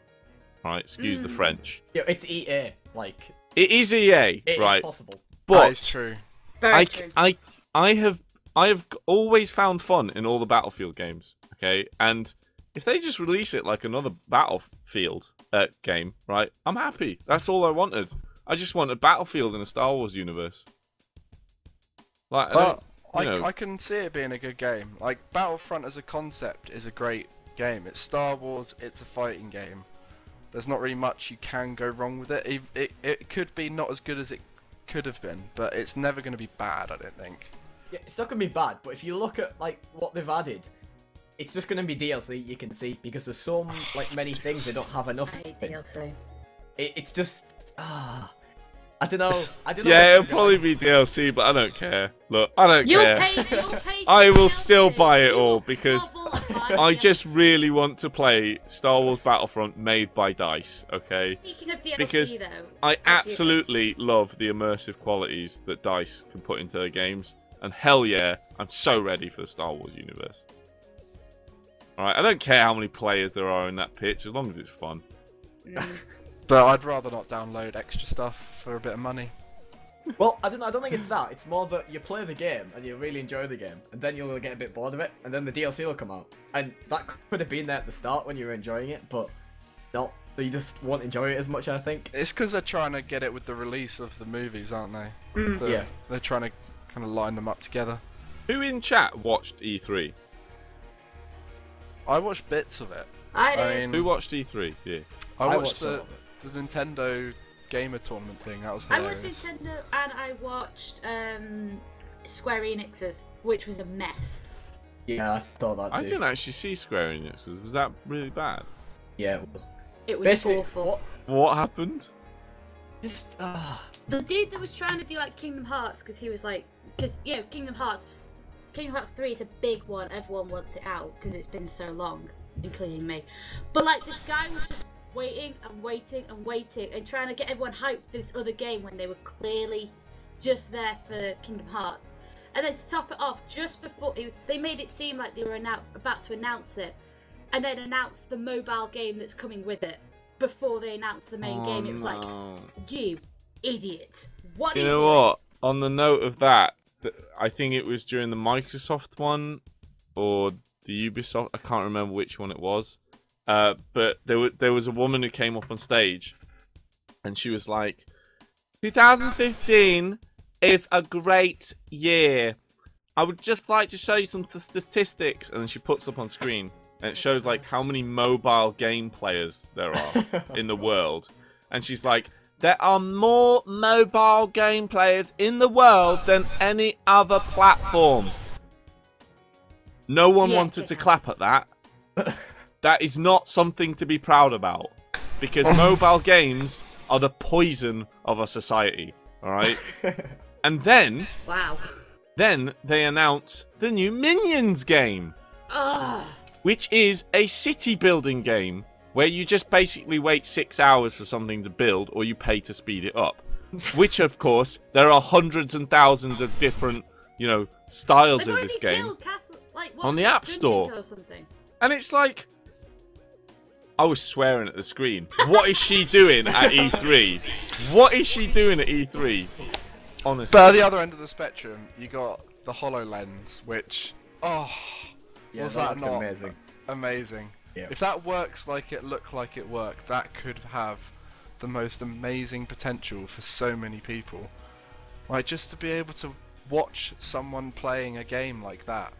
Right? Excuse the French. yeah, it's EA. Like It is EA, it right? is possible. That is But true. Very true. I have always found fun in all the Battlefield games, okay? And if they just release it like another Battlefield game, right? I'm happy. That's all I wanted. I just wanted Battlefield in a Star Wars universe. Like, I can see it being a good game. Like, Battlefront as a concept is a great game. It's Star Wars, it's a fighting game. There's not really much you can go wrong with it. It could be not as good as it could have been, but it's never going to be bad, I don't think. Yeah, it's not gonna be bad, but if you look at like what they've added, it's just gonna be DLC. You can see because there's so many things they don't have enough. I hate in. DLC. It's just I don't know. yeah, it'll probably be DLC, but I don't care. Look, I don't You'll care. you'll pay for I will DLC. still buy it You all will because grovel and buy I DLC. just really want to play Star Wars Battlefront made by DICE, okay? Speaking of DLC, Because though, I absolutely love the immersive qualities that DICE can put into their games. And hell yeah, I'm so ready for the Star Wars universe. Alright, I don't care how many players there are in that pitch, as long as it's fun. But I'd rather not download extra stuff for a bit of money. Well, I don't think it's that. It's more that you play the game and you really enjoy the game, and then you'll get a bit bored of it, and then the DLC will come out. And that could have been there at the start when you were enjoying it, but not. So you just won't enjoy it as much, I think. It's because they're trying to get it with the release of the movies, aren't they? Yeah. They're trying to kind of line them up together. Who in chat watched E3? I watched bits of it. I did. I mean, Who watched E3? Yeah. I watched watched some the of it. Nintendo Gamer Tournament thing. That was I watched hilarious. Nintendo and I watched Square Enix's, which was a mess. Yeah, I thought that too. I didn't actually see Square Enix. Was that really bad? Yeah, it was. It was Basically, awful. What happened? Just The dude that was trying to do like Kingdom Hearts, because he was like, because you know, Kingdom Hearts 3 is a big one. Everyone wants it out because it's been so long, including me. But like this guy was just waiting and waiting and waiting and trying to get everyone hyped for this other game when they were clearly just there for Kingdom Hearts. And then to top it off, just before they made it seem like they were about to announce it, and then announced the mobile game that's coming with it before they announced the main game. It was like, you idiot! What are You you know doing? what? On the note of that, I think it was during the Microsoft one or the Ubisoft. I can't remember which one it was. But there was a woman who came up on stage, and she was like, "2015 is a great year. I would just like to show you some statistics." And then she puts up on screen, and it shows like how many mobile game players there are in the world. And she's like, "There are more mobile game players in the world than any other platform." No one wanted to clap at that. That is not something to be proud about, because mobile games are the poison of our society. All right. And then Wow. they announce the new Minions game, Ugh. which is a city building game where you just basically wait 6 hours for something to build, or you pay to speed it up. Which, of course, there are hundreds and thousands of different, styles They've of this already game. killed Castle, like, what On was the it, App Dungeon Store. Kill or something. And it's like, I was swearing at the screen. What is she doing at E3? What is she doing at E3? Honestly. But at the other end of the spectrum, you got the HoloLens, which, yeah, Yeah, Was that that looked not amazing? amazing? Yeah. If that works like it looked like it worked, that could have the most amazing potential for so many people. Like, just to be able to watch someone playing a game like that.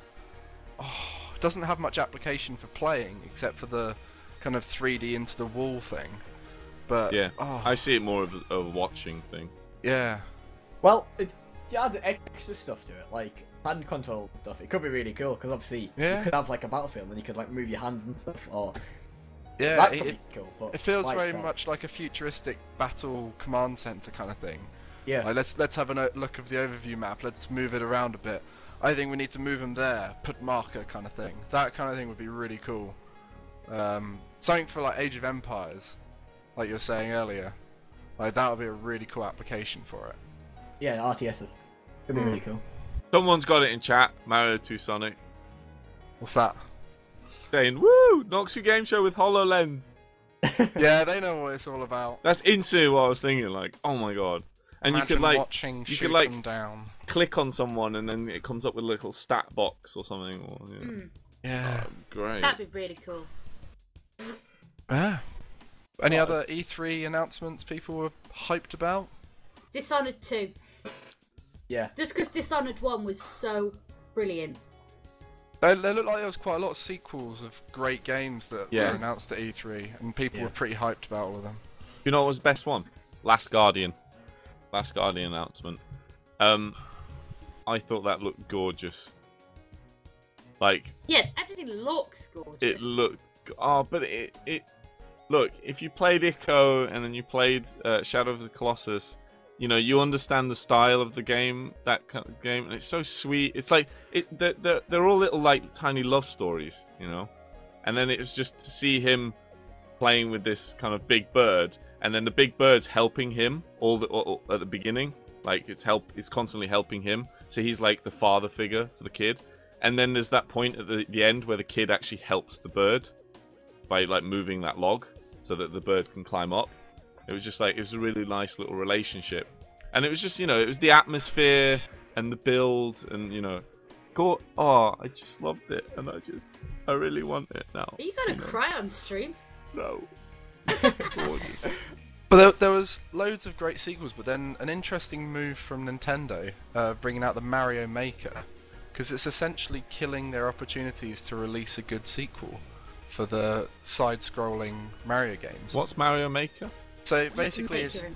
Oh, it doesn't have much application for playing, except for the kind of 3D into the wall thing. But Yeah, oh, I see it more of a watching thing. yeah. Well, you add extra stuff to it, like hand control and stuff. It could be really cool because obviously Yeah. you could have like a battlefield and you could like move your hands and stuff. Or Yeah, that could be cool. But it feels by very itself- much like a futuristic battle command center kind of thing. Yeah. Like, let's have a look of the overview map. Let's move it around a bit. I think we need to move them there. Put marker kind of thing. That kind of thing would be really cool. Something for like Age of Empires, like you were saying earlier. Like, that would be a really cool application for it. Yeah, RTSs. Could be really cool. Someone's got it in chat. Mario 2 Sonic What's that? saying, "Woo! Noxcrew game show with HoloLens." Yeah, they know what it's all about. That's instantly what I was thinking. Like, oh my god! And Imagine you could like watching, you shoot could like them down. click on someone and then it comes up with a little stat box or something. Or, Yeah. great. That'd be really cool. Yeah. Any other E3 announcements people were hyped about? Dishonored 2. Yeah. Just because Dishonored 1 was so brilliant. They looked like there was quite a lot of sequels of great games that Yeah. were announced at E3, and people Yeah. were pretty hyped about all of them. You know what was the best one? Last Guardian. Last Guardian announcement. I thought that looked gorgeous. Like, Yeah, everything looks gorgeous. it looked. Oh, but it. Look, if you played Ico and then you played Shadow of the Colossus, you know, you understand the style of the game, that kind of game, and it's so sweet. It's like they're all little like tiny love stories, you know. And then it was just to see him playing with this kind of big bird, and then the big bird's helping him all at the beginning. Like it's constantly helping him. So he's like the father figure for the kid. And then there's that point at the end where the kid actually helps the bird by like moving that log so that the bird can climb up. It was just like, it was a really nice little relationship. And it was just, you know, it was the atmosphere and the build and, you know, I just loved it. And I really want it now. Are you gonna cry on stream? No. Gorgeous. But there was loads of great sequels, but then an interesting move from Nintendo, bringing out the Mario Maker, because it's essentially killing their opportunities to release a good sequel for the side-scrolling Mario games. What's Mario Maker? So basically, Maker.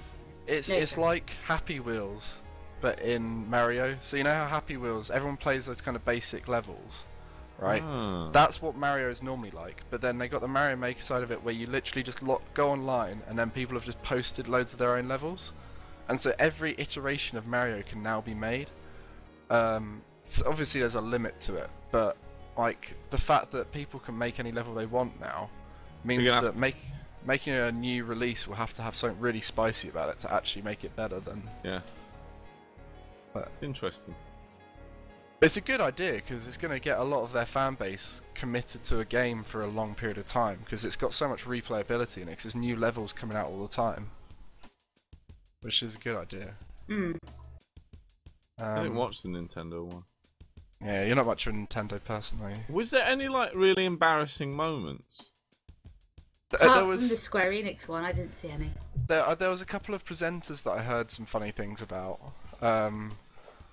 it's like Happy Wheels, but in Mario. So you know how Happy Wheels, everyone plays those kind of basic levels, right? Ah. That's what Mario is normally like. But then they got the Mario Maker side of it, where you literally just go online, and then people have just posted loads of their own levels, and so every iteration of Mario can now be made. So obviously there's a limit to it, but like the fact that people can make any level they want now means that making a new release will have to have something really spicy about it to actually make it better than. Yeah. But Interesting. it's a good idea because it's going to get a lot of their fan base committed to a game for a long period of time because it's got so much replayability in it. 'Cause there's new levels coming out all the time, which is a good idea. I didn't watch the Nintendo one. Yeah, you're not much of a Nintendo person, are you? Was there any like really embarrassing moments? There Apart from the was Square Enix one, I didn't see any. there was a couple of presenters that I heard some funny things about.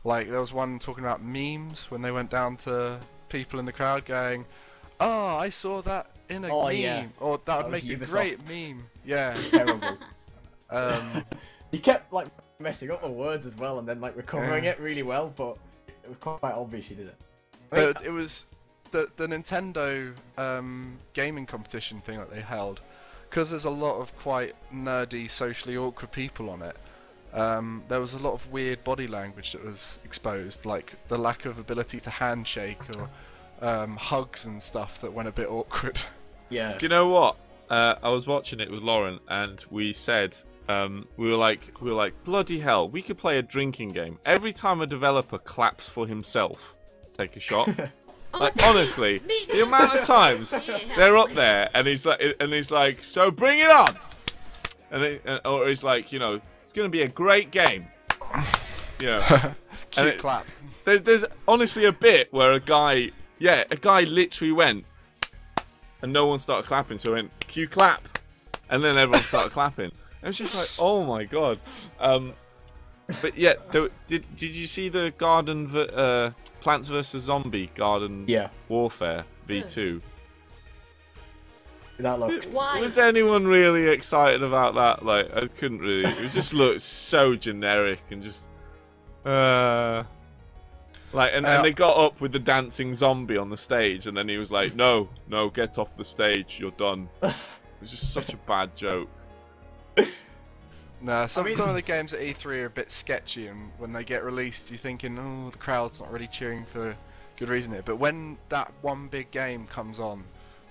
Like there was one talking about memes when they went down to people in the crowd going, "Oh, I saw that in a meme," yeah. or that would That make was a Ubisoft. great meme. Yeah. Terrible. um, He kept like messing up the words as well, and then like recovering Yeah. it really well, but it was quite obvious he did it. but it was the Nintendo gaming competition thing that they held, because there's a lot of quite nerdy, socially awkward people on it. There was a lot of weird body language that was exposed, like the lack of ability to handshake or hugs and stuff that went a bit awkward. Yeah. Do you know what? I was watching it with Lauren, and we said we were like, bloody hell, we could play a drinking game. Every time a developer claps for himself, take a shot. Like honestly, the amount of times they're up there, and he's like, so bring it on, or he's like, you know, it's gonna be a great game, you know. Cute clap. There's honestly a bit where a guy Yeah, a guy literally went, and no one started clapping, so I went, cue clap, and then everyone started clapping. And it was just like, oh my god. But yeah, did you see the Plants vs Zombie Garden Warfare V2? That looked. Why? Was anyone really excited about that? Like, I couldn't really. It just looked so generic and just, like, and they got up with the dancing zombie on the stage, and then he was like, "No, get off the stage. You're done." It was just such a bad joke. Nah, some of the games at E3 are a bit sketchy, and when they get released, you're thinking, "Oh, the crowd's not really cheering for good reason here." But when that one big game comes on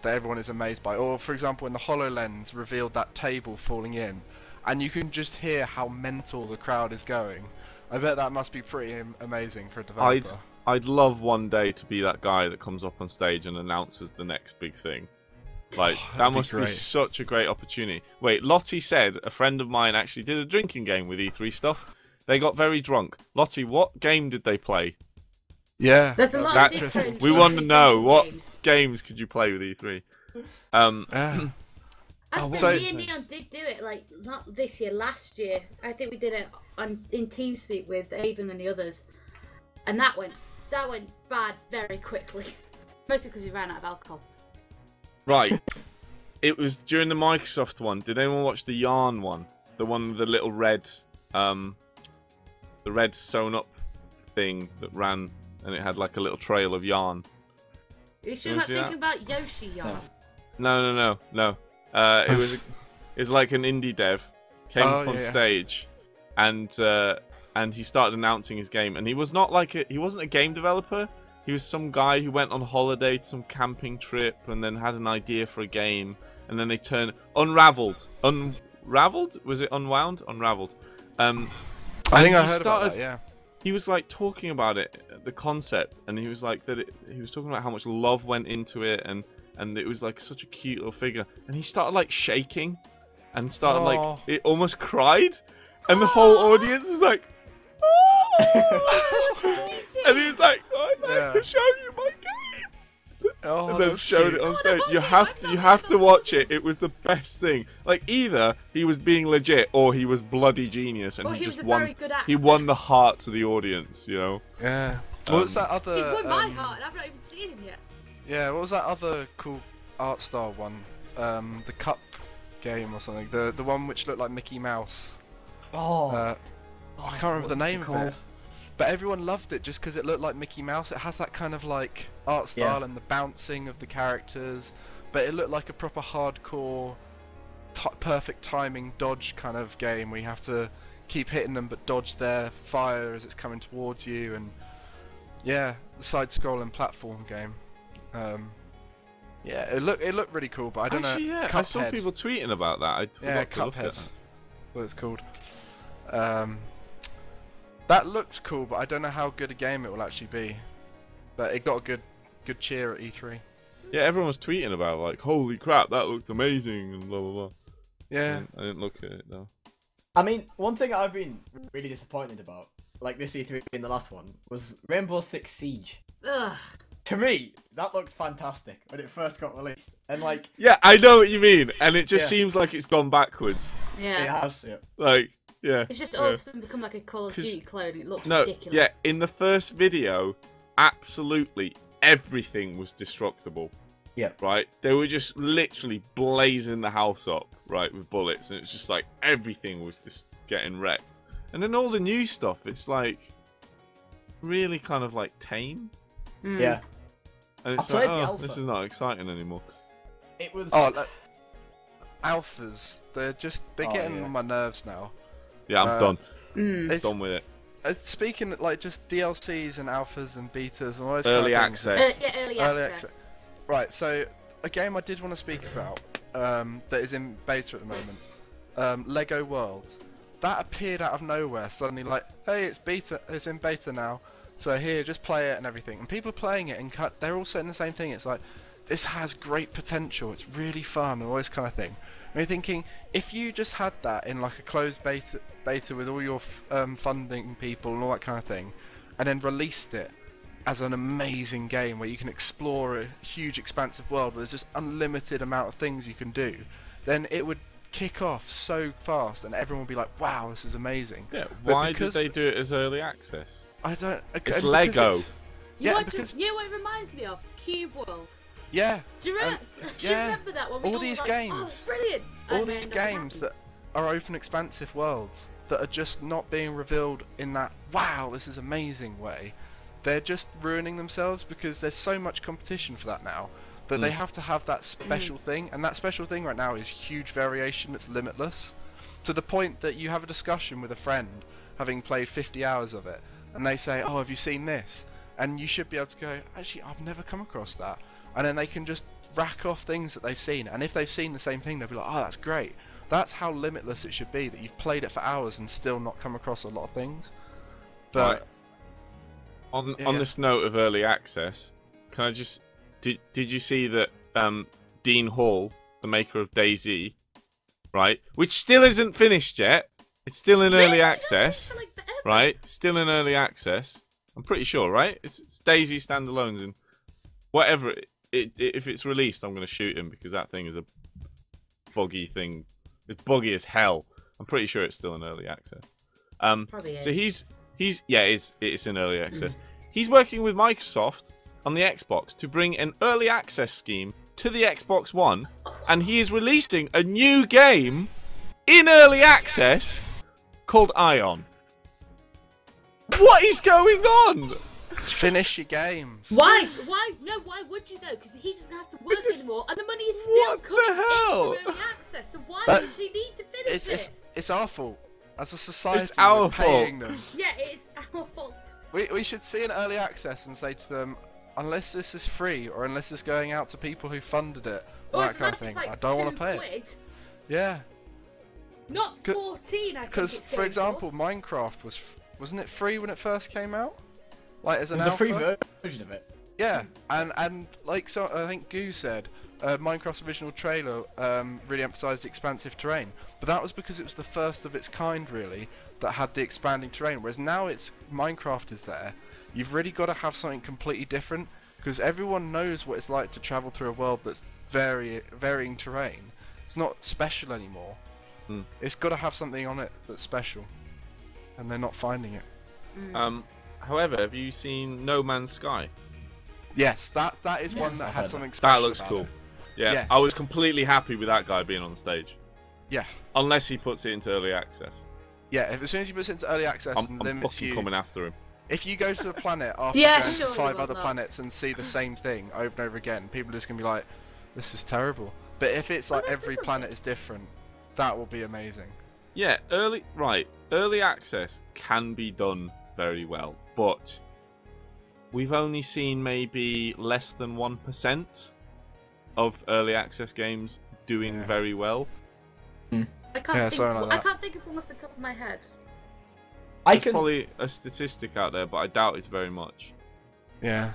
that everyone is amazed by, or for example when the HoloLens revealed that table falling in, and you can just hear how mental the crowd is going, I bet that must be pretty amazing for a developer. I'd love one day to be that guy that comes up on stage and announces the next big thing. Like, that must be such a great opportunity. Wait, Lottie said a friend of mine actually did a drinking game with E3 stuff. They got very drunk. Lottie, what game did they play? Yeah, there's a lot of different. We want to know what games could you play with E3. So me and Neon did do it, like not this year, last year. I think we did it in TeamSpeak with Avon and the others, and that went bad very quickly, mostly because we ran out of alcohol. Right. It was during the Microsoft one. Did anyone watch the Yarn one? The one with the little red, the red sewn up thing that ran, and it had like a little trail of yarn. Are you sure not thinking about Yoshi Yarn? No. It was like an indie dev came up on stage, and he started announcing his game, and he was not like he wasn't a game developer. He was some guy who went on holiday to some camping trip and then had an idea for a game, and then they turned unraveled. Was it unwound? Unraveled. I think I heard about that. Yeah. He was like talking about it, the concept, and he was like he was talking about how much love went into it, and it was like such a cute little figure, and he started like shaking, and started like it almost cried, and the whole audience was like, oh! And he was like, I'd like to show you my game. And then showed it on stage. You have to watch it. It was the best thing. Like, either he was being legit or he was bloody genius, and he just won. He won the hearts of the audience, you know. Yeah. What was that other? He's won my heart, and I've not even seen him yet. Yeah. What was that other cool art style one? The Cup game or something. The one which looked like Mickey Mouse. I can't remember the name of it. But everyone loved it just because it looked like Mickey Mouse. It has that kind of like art style and the bouncing of the characters, but it looked like a proper hardcore, perfect timing dodge kind of game where you have to keep hitting them but dodge their fire as it's coming towards you, and the side-scrolling platform game. It looked really cool, but I don't know. Yeah, I saw people tweeting about that. Cuphead. What it's called. That looked cool, but I don't know how good a game it will actually be. But it got a good cheer at E3. Yeah, everyone was tweeting about it, like, holy crap, that looked amazing, and blah blah blah. Yeah. I didn't look at it though. I mean, one thing I've been really disappointed about, like this E3 and the last one, was Rainbow Six Siege. Ugh. To me, that looked fantastic when it first got released, and like. Yeah, I know what you mean, and it just seems like it's gone backwards. Yeah. It has, Like. Yeah. It's just all of a sudden become like a Call of Duty clone. It looks ridiculous. Yeah, in the first video, absolutely everything was destructible. Yeah. Right? They were just literally blazing the house up, right, with bullets, and it's just like everything was just getting wrecked. And then all the new stuff, it's like really kind of like tame. Mm. Yeah. And it's like, this is not exciting anymore. It was. Alphas. They're getting on my nerves now. Yeah, I'm done. Done with it. Speaking like just DLCs and alphas and betas and all those early kind of access. things. Early access. Right, so a game I did want to speak about that is in beta at the moment, Lego Worlds. That appeared out of nowhere suddenly, like, hey, it's in beta now, so here, just play it and everything. And people are playing it and they're all saying the same thing. It's like, this has great potential, it's really fun, and all this kind of thing. And you're thinking, if you just had that in like a closed beta with all your funding people and all that kind of thing, and then released it, as an amazing game where you can explore a huge expansive world where there's just unlimited amount of things you can do, then it would kick off so fast and everyone would be like, wow, this is amazing. Yeah, why did they do it as early access? I don't... It's Lego. You know what it reminds me of? Cube World. Yeah. Do you remember that one? All these games. Oh, it's brilliant. All these games that are open expansive worlds that are just not being revealed in that, wow, this is amazing way. They're just ruining themselves because there's so much competition for that now that they have to have that special thing, and that special thing right now is huge variation that's limitless, to the point that you have a discussion with a friend having played 50 hours of it and they say, oh, have you seen this? And you should be able to go, actually, I've never come across that. And then they can just rack off things that they've seen, and if they've seen the same thing they'll be like, oh, that's great. That's how limitless it should be, that you've played it for hours and still not come across a lot of things. But right. On this note of early access, can I just did you see that Dean Hall, the maker of DayZ, right, which still isn't finished yet, it's still in early access, right? Still in early access. I'm pretty sure, right? It's DayZ standalones, and whatever if it's released, I'm going to shoot him because that thing is a buggy thing. It's buggy as hell. I'm pretty sure it's still in early access. Probably is. So it's in early access. He's working with Microsoft on the Xbox to bring an early access scheme to the Xbox One, and he is releasing a new game in early access called Ion. What is going on? Finish your games. Why? No, why would you though? Because he doesn't have to work anymore, and the money is still coming in from early access. So why does he need to finish it? It's our fault. As a society, it's our we're paying them. Yeah, it is our fault. We should see an early access and say to them, unless this is free or unless it's going out to people who funded it, or that kind of thing, I don't want to pay it. Yeah. Not 14, I think. Because, for example, Minecraft wasn't it free when it first came out? Like as an alpha? alpha? It was a free version of it. Yeah, and like so, I think Goo said, Minecraft's original trailer really emphasised the expansive terrain, but that was because it was the first of its kind, really, that had the expanding terrain. Whereas now it's Minecraft is there, you've really got to have something completely different, because everyone knows what it's like to travel through a world that's varying terrain. It's not special anymore. It's got to have something on it that's special, and they're not finding it. However, have you seen No Man's Sky? Yes, that is one that had something special. That looks cool. It. Yeah, yes. I was completely happy with that guy being on stage. Yeah. Unless he puts it into early access. Yeah, as soon as he puts it into early access and limits you... I'm coming after him. If you go to a planet after going to 5 other planets and see the same thing over and over again, people are just going to be like, this is terrible. But if it's like every planet is different, that will be amazing. Yeah, early access can be done very well, but we've only seen maybe less than 1% of early access games doing very well. I can't think of one off the top of my head. There's probably a statistic out there, but I doubt it's very much. Yeah.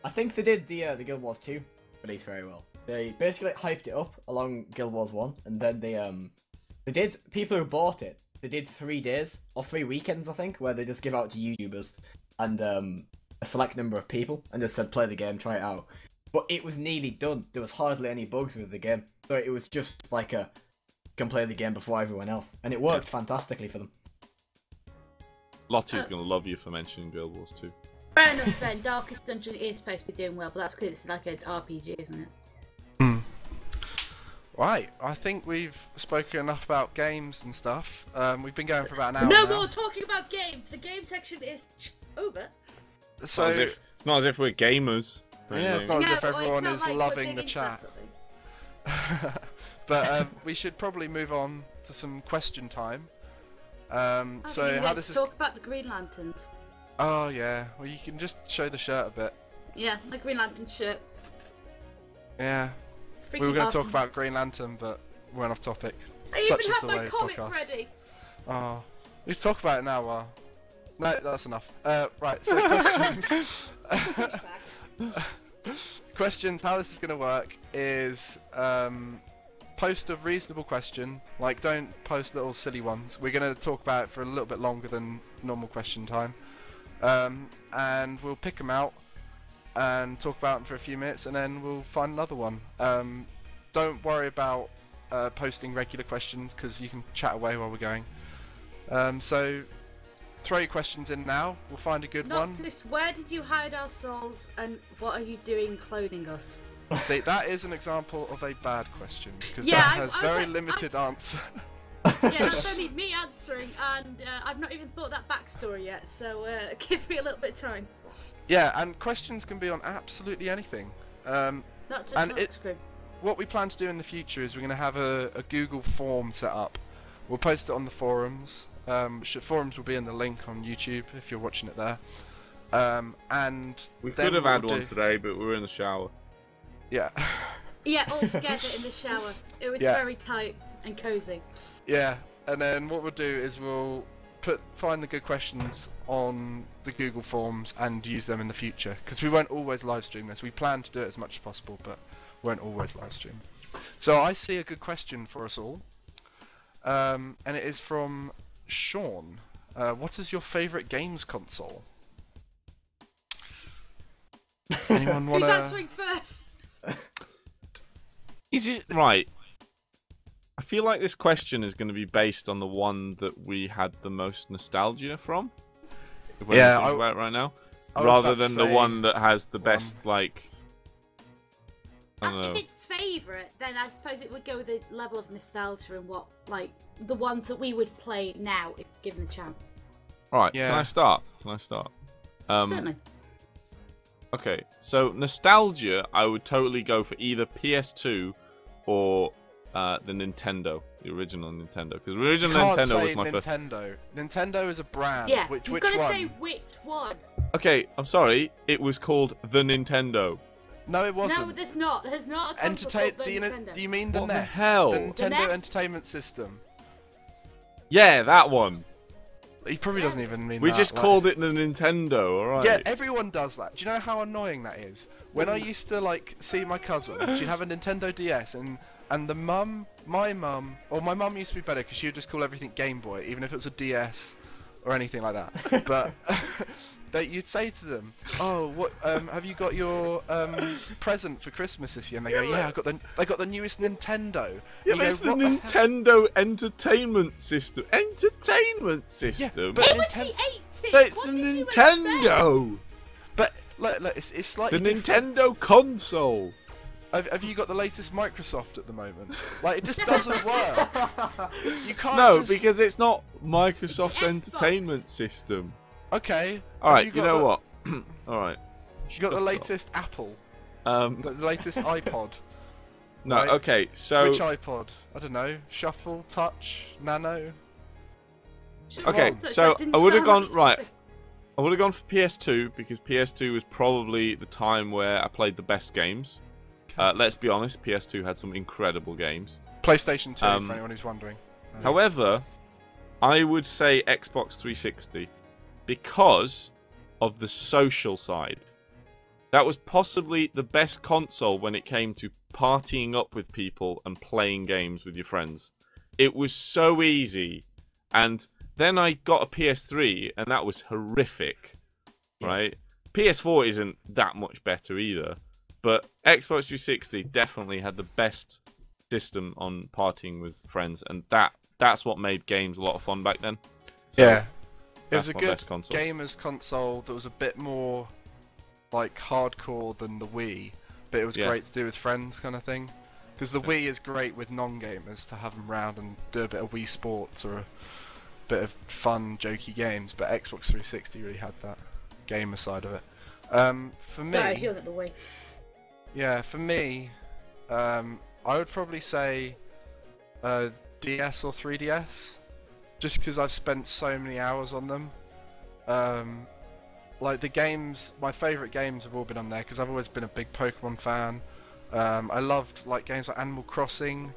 I think they did the Guild Wars 2 release very well. They basically hyped it up along Guild Wars 1, and then they did, people who bought it, they did 3 days, or 3 weekends I think, where they just give out to YouTubers and a select number of people, and just said play the game, try it out. But it was nearly done. There was hardly any bugs with the game, so it was just like a can play the game before everyone else, and it worked fantastically for them. Lottie's gonna love you for mentioning Guild Wars 2. Fair enough then, Darkest Dungeon is supposed to be doing well, but that's because it's like an RPG, isn't it? Right, I think we've spoken enough about games and stuff. We've been going for about an hour No now. more talking about games. The game section is over. So it's not as if we're gamers. Yeah, it's not as if everyone is loving the chat. But we should probably move on to some question time. So how does this talk about the Green Lanterns? Oh yeah, well you can just show the shirt a bit. Yeah, my Green Lantern shirt. Yeah. Freaking we were going to awesome. talk about Green Lantern, but we went off topic. I Such even is have the my way of comic podcasts. ready. Oh, we talk about it now. No, that's enough. Right, so questions. Questions. How this is going to work is post a reasonable question. Like, don't post little silly ones. We're going to talk about it for a little bit longer than normal question time. and we'll pick them out and talk about them for a few minutes, and then we'll find another one. Don't worry about posting regular questions, because you can chat away while we're going. So throw your questions in now. We'll find a good one. Noctis, where did you hide our souls, and what are you doing cloning us? See, that is an example of a bad question, because Yeah, that I has was very like, limited answer. Yeah, that's only me answering, and I've not even thought that backstory yet, so give me a little bit of time. Yeah, and questions can be on absolutely anything. Not just Noxcrew. What we plan to do in the future is we're going to have a Google form set up. We'll post it on the forums. Forums will be in the link on YouTube if you're watching it there. And we could have had one today, but we were in the shower. Yeah. Yeah, all together in the shower. It was very tight and cozy. Yeah, and then what we'll do is we'll find the good questions on the Google Forms and use them in the future, because we won't always live stream this. We plan to do it as much as possible, but won't always live stream. So I see a good question for us all, and it is from Sean. What is your favourite games console? Anyone want to... Who's answering first? Is it right? I feel like this question is going to be based on the one that we had the most nostalgia from. When Yeah, I think about it right now, I was rather about to than the say one that has the best, like. I don't know. If it's favourite, then I suppose it would go with the level of nostalgia and what, like, the ones that we would play now if given the chance. Alright, Yeah. can I start? Can I start? Certainly. Okay, so nostalgia, I would totally go for either PS2 or the Nintendo, the original Nintendo, because the original Nintendo was my first. Nintendo. Nintendo is a brand. Yeah, Which you've got to one? say which one. Okay, I'm sorry, it was called the Nintendo. No, it wasn't. No, there's not. There's not a console called the Nintendo. Do you mean the What the NES? hell? The The Nintendo NES? Entertainment System. Yeah, that one. He probably doesn't even mean We that. just like- called it the Nintendo, alright? Yeah, everyone does that. Do you know how annoying that is? When I used to like see my cousin, she'd have a Nintendo DS, and the mum, my mum used to be better because she would just call everything Game Boy, even if it was a DS or anything like that. But you'd say to them, "Oh, what? Have you got your present for Christmas this year?" And they go, "Yeah, I got the newest Nintendo." Yeah, And but you it's go, the "What Nintendo Entertainment System. Entertainment System? but It was Ninten- the 80s. It's What the did you expect? Nintendo! But look, it's slightly The different. Nintendo console! Have you got the latest Microsoft at the moment? Like, it just doesn't work. You can't. No, just... because it's not Microsoft Xbox. Entertainment System. Okay. Alright, Have you know what? Alright. You got the latest Apple, the No, latest iPod. right. okay, so... Which iPod? I don't know. Shuffle, Touch, Nano. Okay, So so that didn't I would have sound gone... like- Right. I would have gone for PS2, because PS2 was probably the time where I played the best games. Let's be honest, PS2 had some incredible games. PlayStation 2, for anyone who's wondering. However, I would say Xbox 360 because of the social side. That was possibly the best console when it came to partying up with people and playing games with your friends. It was so easy. And then I got a PS3 and that was horrific, right? PS4 isn't that much better either. But Xbox 360 definitely had the best system on partying with friends, and that's what made games a lot of fun back then. So yeah. It that's was a my good best console. gamers console that was a bit more like hardcore than the Wii, but it was great to do with friends kind of thing. Because the Wii is great with non-gamers to have them round and do a bit of Wii Sports or a bit of fun, jokey games, but Xbox 360 really had that gamer side of it. For me... Sorry, I was yelling at the Wii. Yeah, for me, I would probably say DS or 3DS, just because I've spent so many hours on them. Like the games, my favourite games have all been on there because I've always been a big Pokemon fan. I loved like games like Animal Crossing,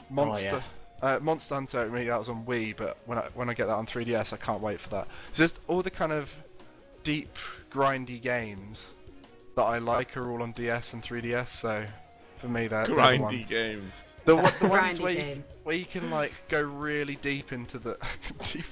Monster Hunter. Really, that was on Wii, but when I get that on 3DS, I can't wait for that. It's just all the kind of deep, grindy games that I like are all on DS and 3DS, so For me, they're the Grindy ones. games. The ones Grindy where games. you can like go really deep into the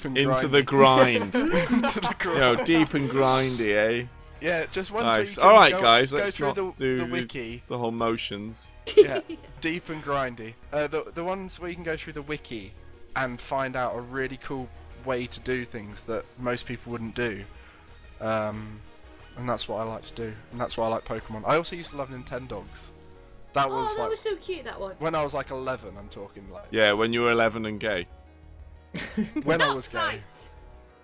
Into the grind. into the grind. You know, deep and grindy, eh? Yeah, just ones Nice. where you can All right, go, guys, go let's through not the do wiki. the whole motions. Yeah, deep and grindy. The ones where you can go through the wiki and find out a really cool way to do things that most people wouldn't do. And that's what I like to do, and that's why I like Pokemon. I also used to love Nintendogs. That was Oh, that like was so cute, that one. when I was like 11. I'm talking like Yeah, when you were 11 and gay. when I was gay.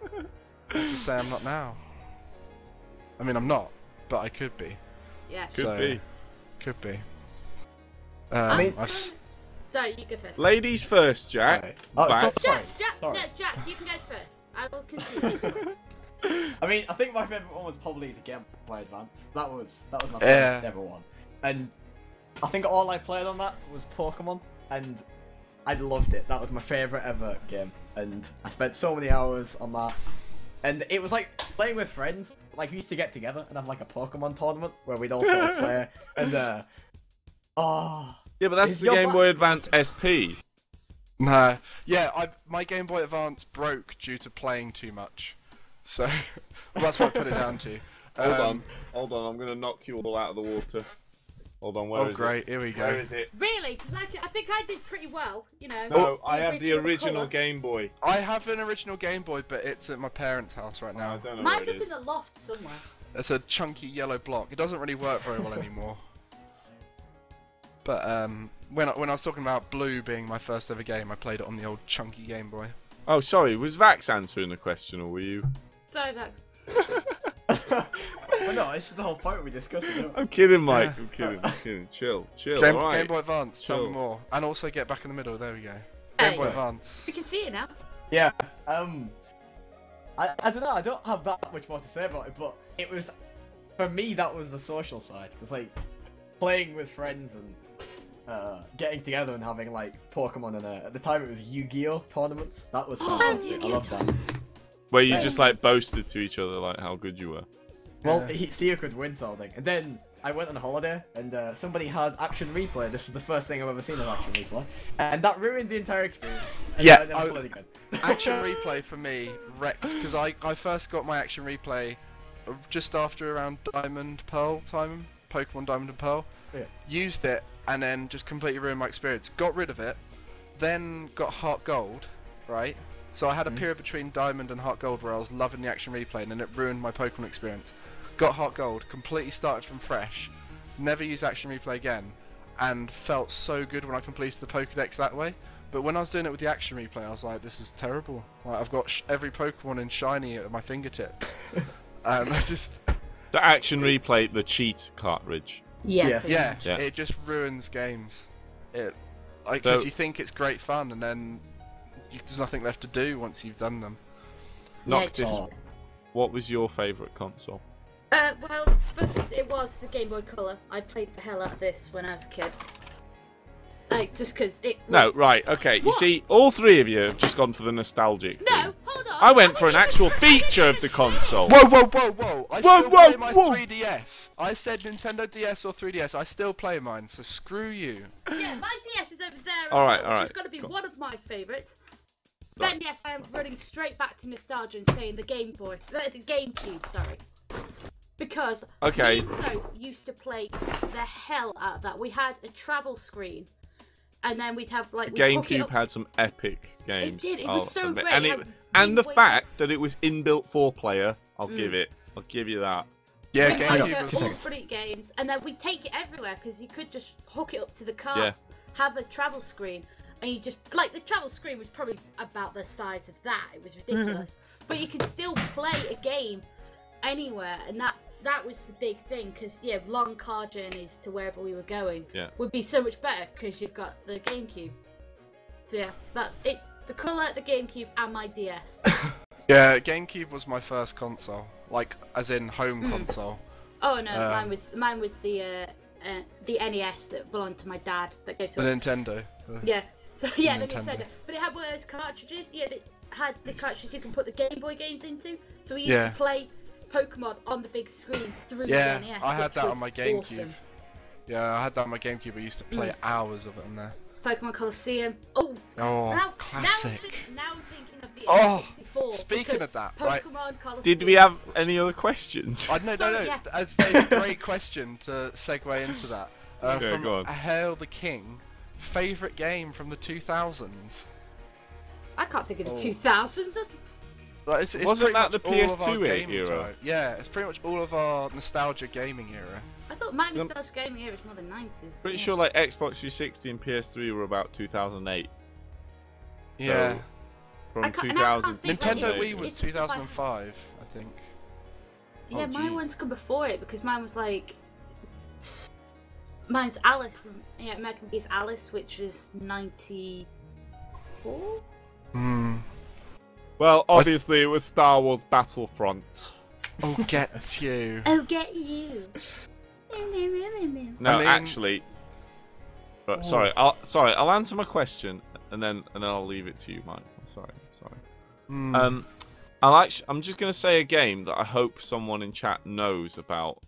Noxite! That's to say I'm not now. I mean, I'm not, but I could be. Yeah. Could be. Could be. mean- Sorry, you go first. Ladies first, Jack. Right. Oh, Back. sorry. Jack, Sorry. no, Jack, you can go first. I will continue. I mean, I think my favourite one was probably the Game Boy Advance. That was my Yeah. first ever one. And I think all I played on that was Pokemon, and I loved it. That was my favourite ever game, and I spent so many hours on that. And it was like playing with friends. Like we used to get together and have like a Pokemon tournament where we'd all sort of play. And oh, Yeah, but that's Is the your Game Boy Advance SP. No. Yeah, my Game Boy Advance broke due to playing too much. So that's what I put it down to. Hold on, I'm gonna knock you all out of the water. Hold on, where is great, it? here we go. Where is it? Really? Because I think I did pretty well, you know. No, I have the original colour. Game Boy. I have an original Game Boy, but it's at my parents' house right I now. don't know Mine's where up it in is. the loft somewhere. It's a chunky yellow block. It doesn't really work very well anymore. But when I was talking about Blue being my first ever game, I played it on the old chunky Game Boy. Oh, sorry, was Vax answering the question, or were you? Sorry, Vax. well, no, this is the whole point we're discussing. Isn't it? I'm kidding, Mike. Yeah. I'm kidding. Chill. Game Alright. Boy Advance, tell me Chill. more. And also get back in the middle, there we go. Hey. Game Boy Advance. We can see it now. Yeah. I don't know. I don't have that much more to say about it, but it was for me that was the social side. It was like playing with friends and getting together and having like Pokemon and at the time it was Yu-Gi-Oh tournaments. That was fantastic. I Yu-Gi-Oh love that. Where you just like boasted to each other like how good you were. Well, see who could win something. And then I went on a holiday and somebody had Action Replay. This was the first thing I've ever seen of Action Replay, and that ruined the entire experience. And Yeah, I never played again. Action Replay for me wrecked, because I first got my Action Replay just after around Diamond Pearl time, Pokemon Diamond and Pearl. Yeah. Used it and then just completely ruined my experience. Got rid of it, then got Heart Gold, right? So I had a period between Diamond and Heart Gold where I was loving the Action Replay, and then it ruined my Pokemon experience. Got Heart Gold, completely started from fresh, never used Action Replay again, and felt so good when I completed the Pokédex that way. But when I was doing it with the Action Replay, I was like, this is terrible. Like, I've got every Pokemon in Shiny at my fingertip. And I just... The Action Replay, the cheat cartridge. Yeah. Yes. Yeah, Yeah. it just ruins games. It, So- because you think it's great fun, and then there's nothing left to do once you've done them. Yeah, Noctis, Oh. what was your favourite console? Well, first it was the Game Boy Color. I played the hell out of this when I was a kid. Like, just because it No, was... right, okay. You What? see, all three of you have just gone for the nostalgic No, thing. hold on. I went for an wasn't actual even- feature of the console. Whoa, whoa, whoa, whoa! I Whoa, still whoa, play my whoa. 3DS. I said Nintendo DS or 3DS. I still play mine, so screw you. Yeah, my DS is over there as Alright, well, which is alright. going to be one of my favourites. Right. Then yes, I am running straight back to nostalgia and saying the Game Boy, the GameCube, sorry. Because Okay. me and Soph used to play the hell out of that. We had a travel screen, and then we'd have like we'd hook it GameCube up- had some epic games. did, it was so great, And, it it, had and the Wind fact that it was inbuilt 4-player, I'll Mm. give you that. Yeah, we'd have GameCube Two was... all three games, and then we'd take it everywhere because you could just hook it up to the car, Yeah. have a travel screen, and you just like the travel screen was probably about the size of that. It was ridiculous, but you could still play a game anywhere, and that was the big thing, because yeah, long car journeys to wherever we were going would be so much better because you've got the GameCube. So yeah, it's the colour, the GameCube, and my DS. Yeah, GameCube was my first console. Like, as in home console. Oh no, mine was the NES that belonged to my dad that gave to The us. Nintendo. Yeah. So yeah, the Nintendo. Nintendo. But it had one of those cartridges. Yeah, that had the cartridge you can put the Game Boy games into. So we used Yeah. to play Pokemon on the big screen through Yeah, the NES. I had which that was on my GameCube. Awesome. Yeah, I had that on my GameCube. I used to play hours of it on there. Pokemon Colosseum. Oh, classic. Now I'm thinking of the Oh, N64. speaking of that, right? Pokemon Colosseum. Did we have any other questions? No. Yeah. It's a great question to segue into that. Okay, from go on. Hail the King, favourite game from the 2000s? I can't think of the 2000s. That's Like, it's Wasn't pretty that the much all of our PS2 gaming era? time. Yeah, it's pretty much all of our nostalgia gaming era. I thought my nostalgia gaming era was more than 90s. Pretty sure like Xbox 360 and PS3 were about 2008. Yeah. So, from I can't 2000 to think, Nintendo like, Wii was it's 2005, I think. Yeah, Oh, mine jeez. one's come before it because mine was like. Mine's Alice. Yeah, American Beast Alice, which was 94. Well, obviously it was Star Wars Battlefront. Oh, get you. Oh, get you. No, I mean- actually. But sorry, I'll answer my question and then I'll leave it to you, Mike. I'm sorry. I'm just gonna say a game that I hope someone in chat knows about.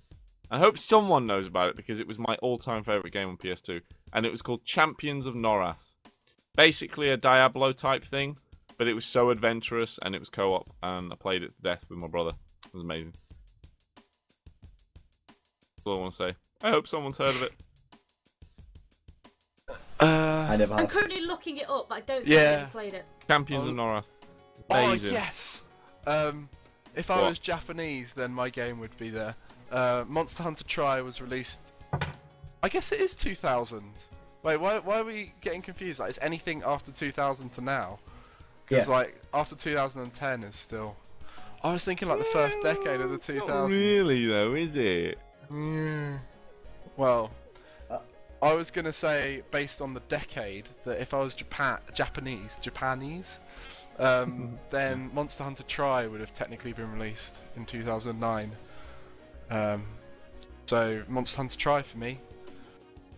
I hope someone knows about it because it was my all-time favorite game on PS2, and it was called Champions of Norath. Basically a Diablo type thing, but it was so adventurous and it was co-op, and I played it to death with my brother. It was amazing. That's all I want to say. I hope someone's heard of it. I never I'm have. currently looking it up, but I don't think Yeah. I've played it. Champions of Norath. Amazing. Oh, yes! If I What? was Japanese, then my game would be there. Monster Hunter Tri was released... I guess it is 2000. Wait, why are we getting confused? Like, is anything after 2000 to now? Because, Yeah. like, after 2010 is still... I was thinking, like, the first decade of the It's not 2000s. really, though, is it? Well, I was gonna say, based on the decade, that if I was Japanese, then Monster Hunter Tri would have technically been released in 2009. So Monster Hunter Tri for me.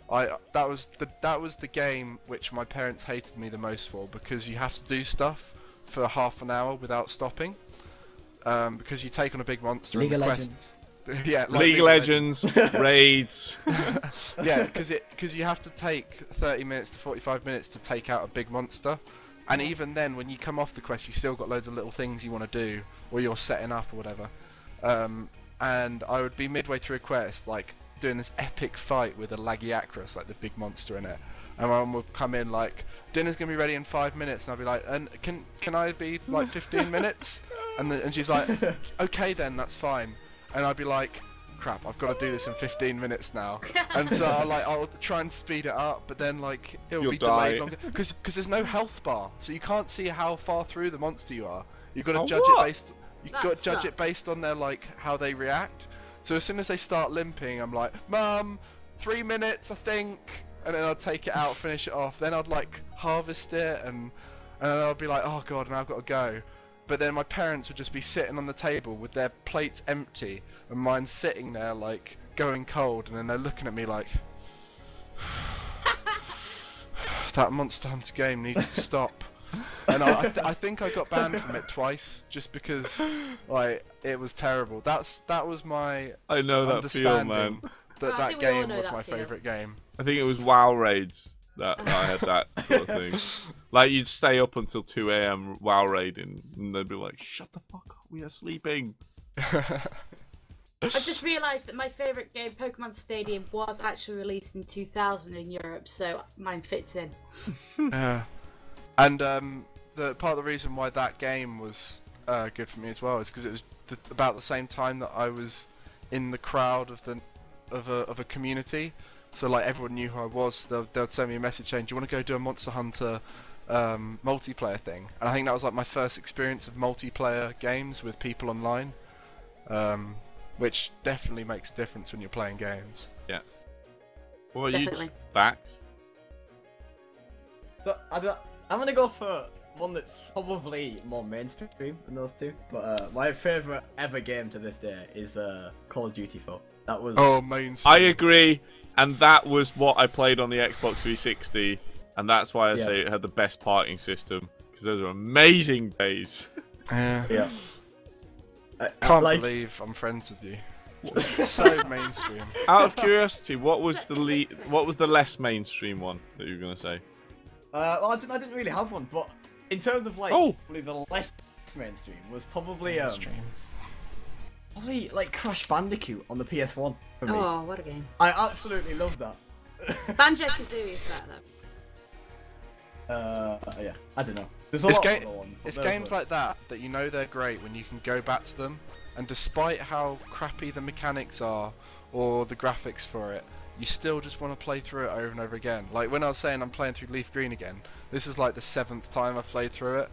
That was the game which my parents hated me the most for, because you have to do stuff for half an hour without stopping. Because you take on a big monster League and of the quests. Yeah, like League of Legends, raids. Yeah, because you have to take 30 minutes to 45 minutes to take out a big monster, and even then, when you come off the quest, you still got loads of little things you want to do, or you're setting up or whatever. And I would be midway through a quest, like doing this epic fight with a Lagiacrus, like the big monster in it, and my mum would come in like, dinner's gonna be ready in 5 minutes, and I'd be like, and can I be like 15 minutes? And she's like, okay then, that's fine. And I'd be like, crap, I've got to do this in 15 minutes now. And so I'll try and speed it up, but then like it'll You'll be die. delayed longer because there's no health bar, so you can't see how far through the monster you are. You've got to Oh, judge what? it based. You've got to judge it based on their like how they react. So as soon as they start limping, I'm like, Mum, 3 minutes, I think, and then I'd take it out, finish it off. Then I'd like harvest it, and then I'd be like, oh god, now I've got to go. But then my parents would just be sitting on the table with their plates empty and mine sitting there like going cold, and then they're looking at me like, that Monster Hunter game needs to stop. And I think I got banned from it twice just because like it was terrible. That was my I know that feel, man. that I that think we all game know was that my feel. favourite game. I think it was WoW raids that I had that sort of thing. Like you'd stay up until 2 AM WoW raiding, and they'd be like, "Shut the fuck up, we are sleeping." I've just realised that my favourite game, Pokemon Stadium, was actually released in 2000 in Europe, so mine fits in. Yeah. And the part of the reason why that game was good for me as well is because it was about the same time that I was in the crowd of a community. So like everyone knew who I was. They'd send me a message saying, "Do you want to go do a Monster Hunter multiplayer thing?" And I think that was like my first experience of multiplayer games with people online, which definitely makes a difference when you're playing games. Yeah. What about Definitely. you, Vax? But I'm gonna go for one that's probably more mainstream than those two. But my favourite ever game to this day is Call of Duty 4. That was. Oh, mainstream. I agree, and that was what I played on the Xbox 360, and that's why I say it had the best parting system, because those are amazing days. Yeah. Yeah. Can't like, believe I'm friends with you. So mainstream. Out of curiosity, what was the less mainstream one that you were gonna say? Well, I didn't really have one, but in terms of like probably the less mainstream was probably probably like Crash Bandicoot on the PS1 for me. Oh, what a game! I absolutely love that. Banjo-Kazooie is better though. Yeah, I don't know. There's a lot of other ones, it's games like that you know they're great when you can go back to them, and despite how crappy the mechanics are or the graphics for it, you still just want to play through it over and over again. Like when I was saying I'm playing through Leaf Green again, this is like the 7th time I've played through it.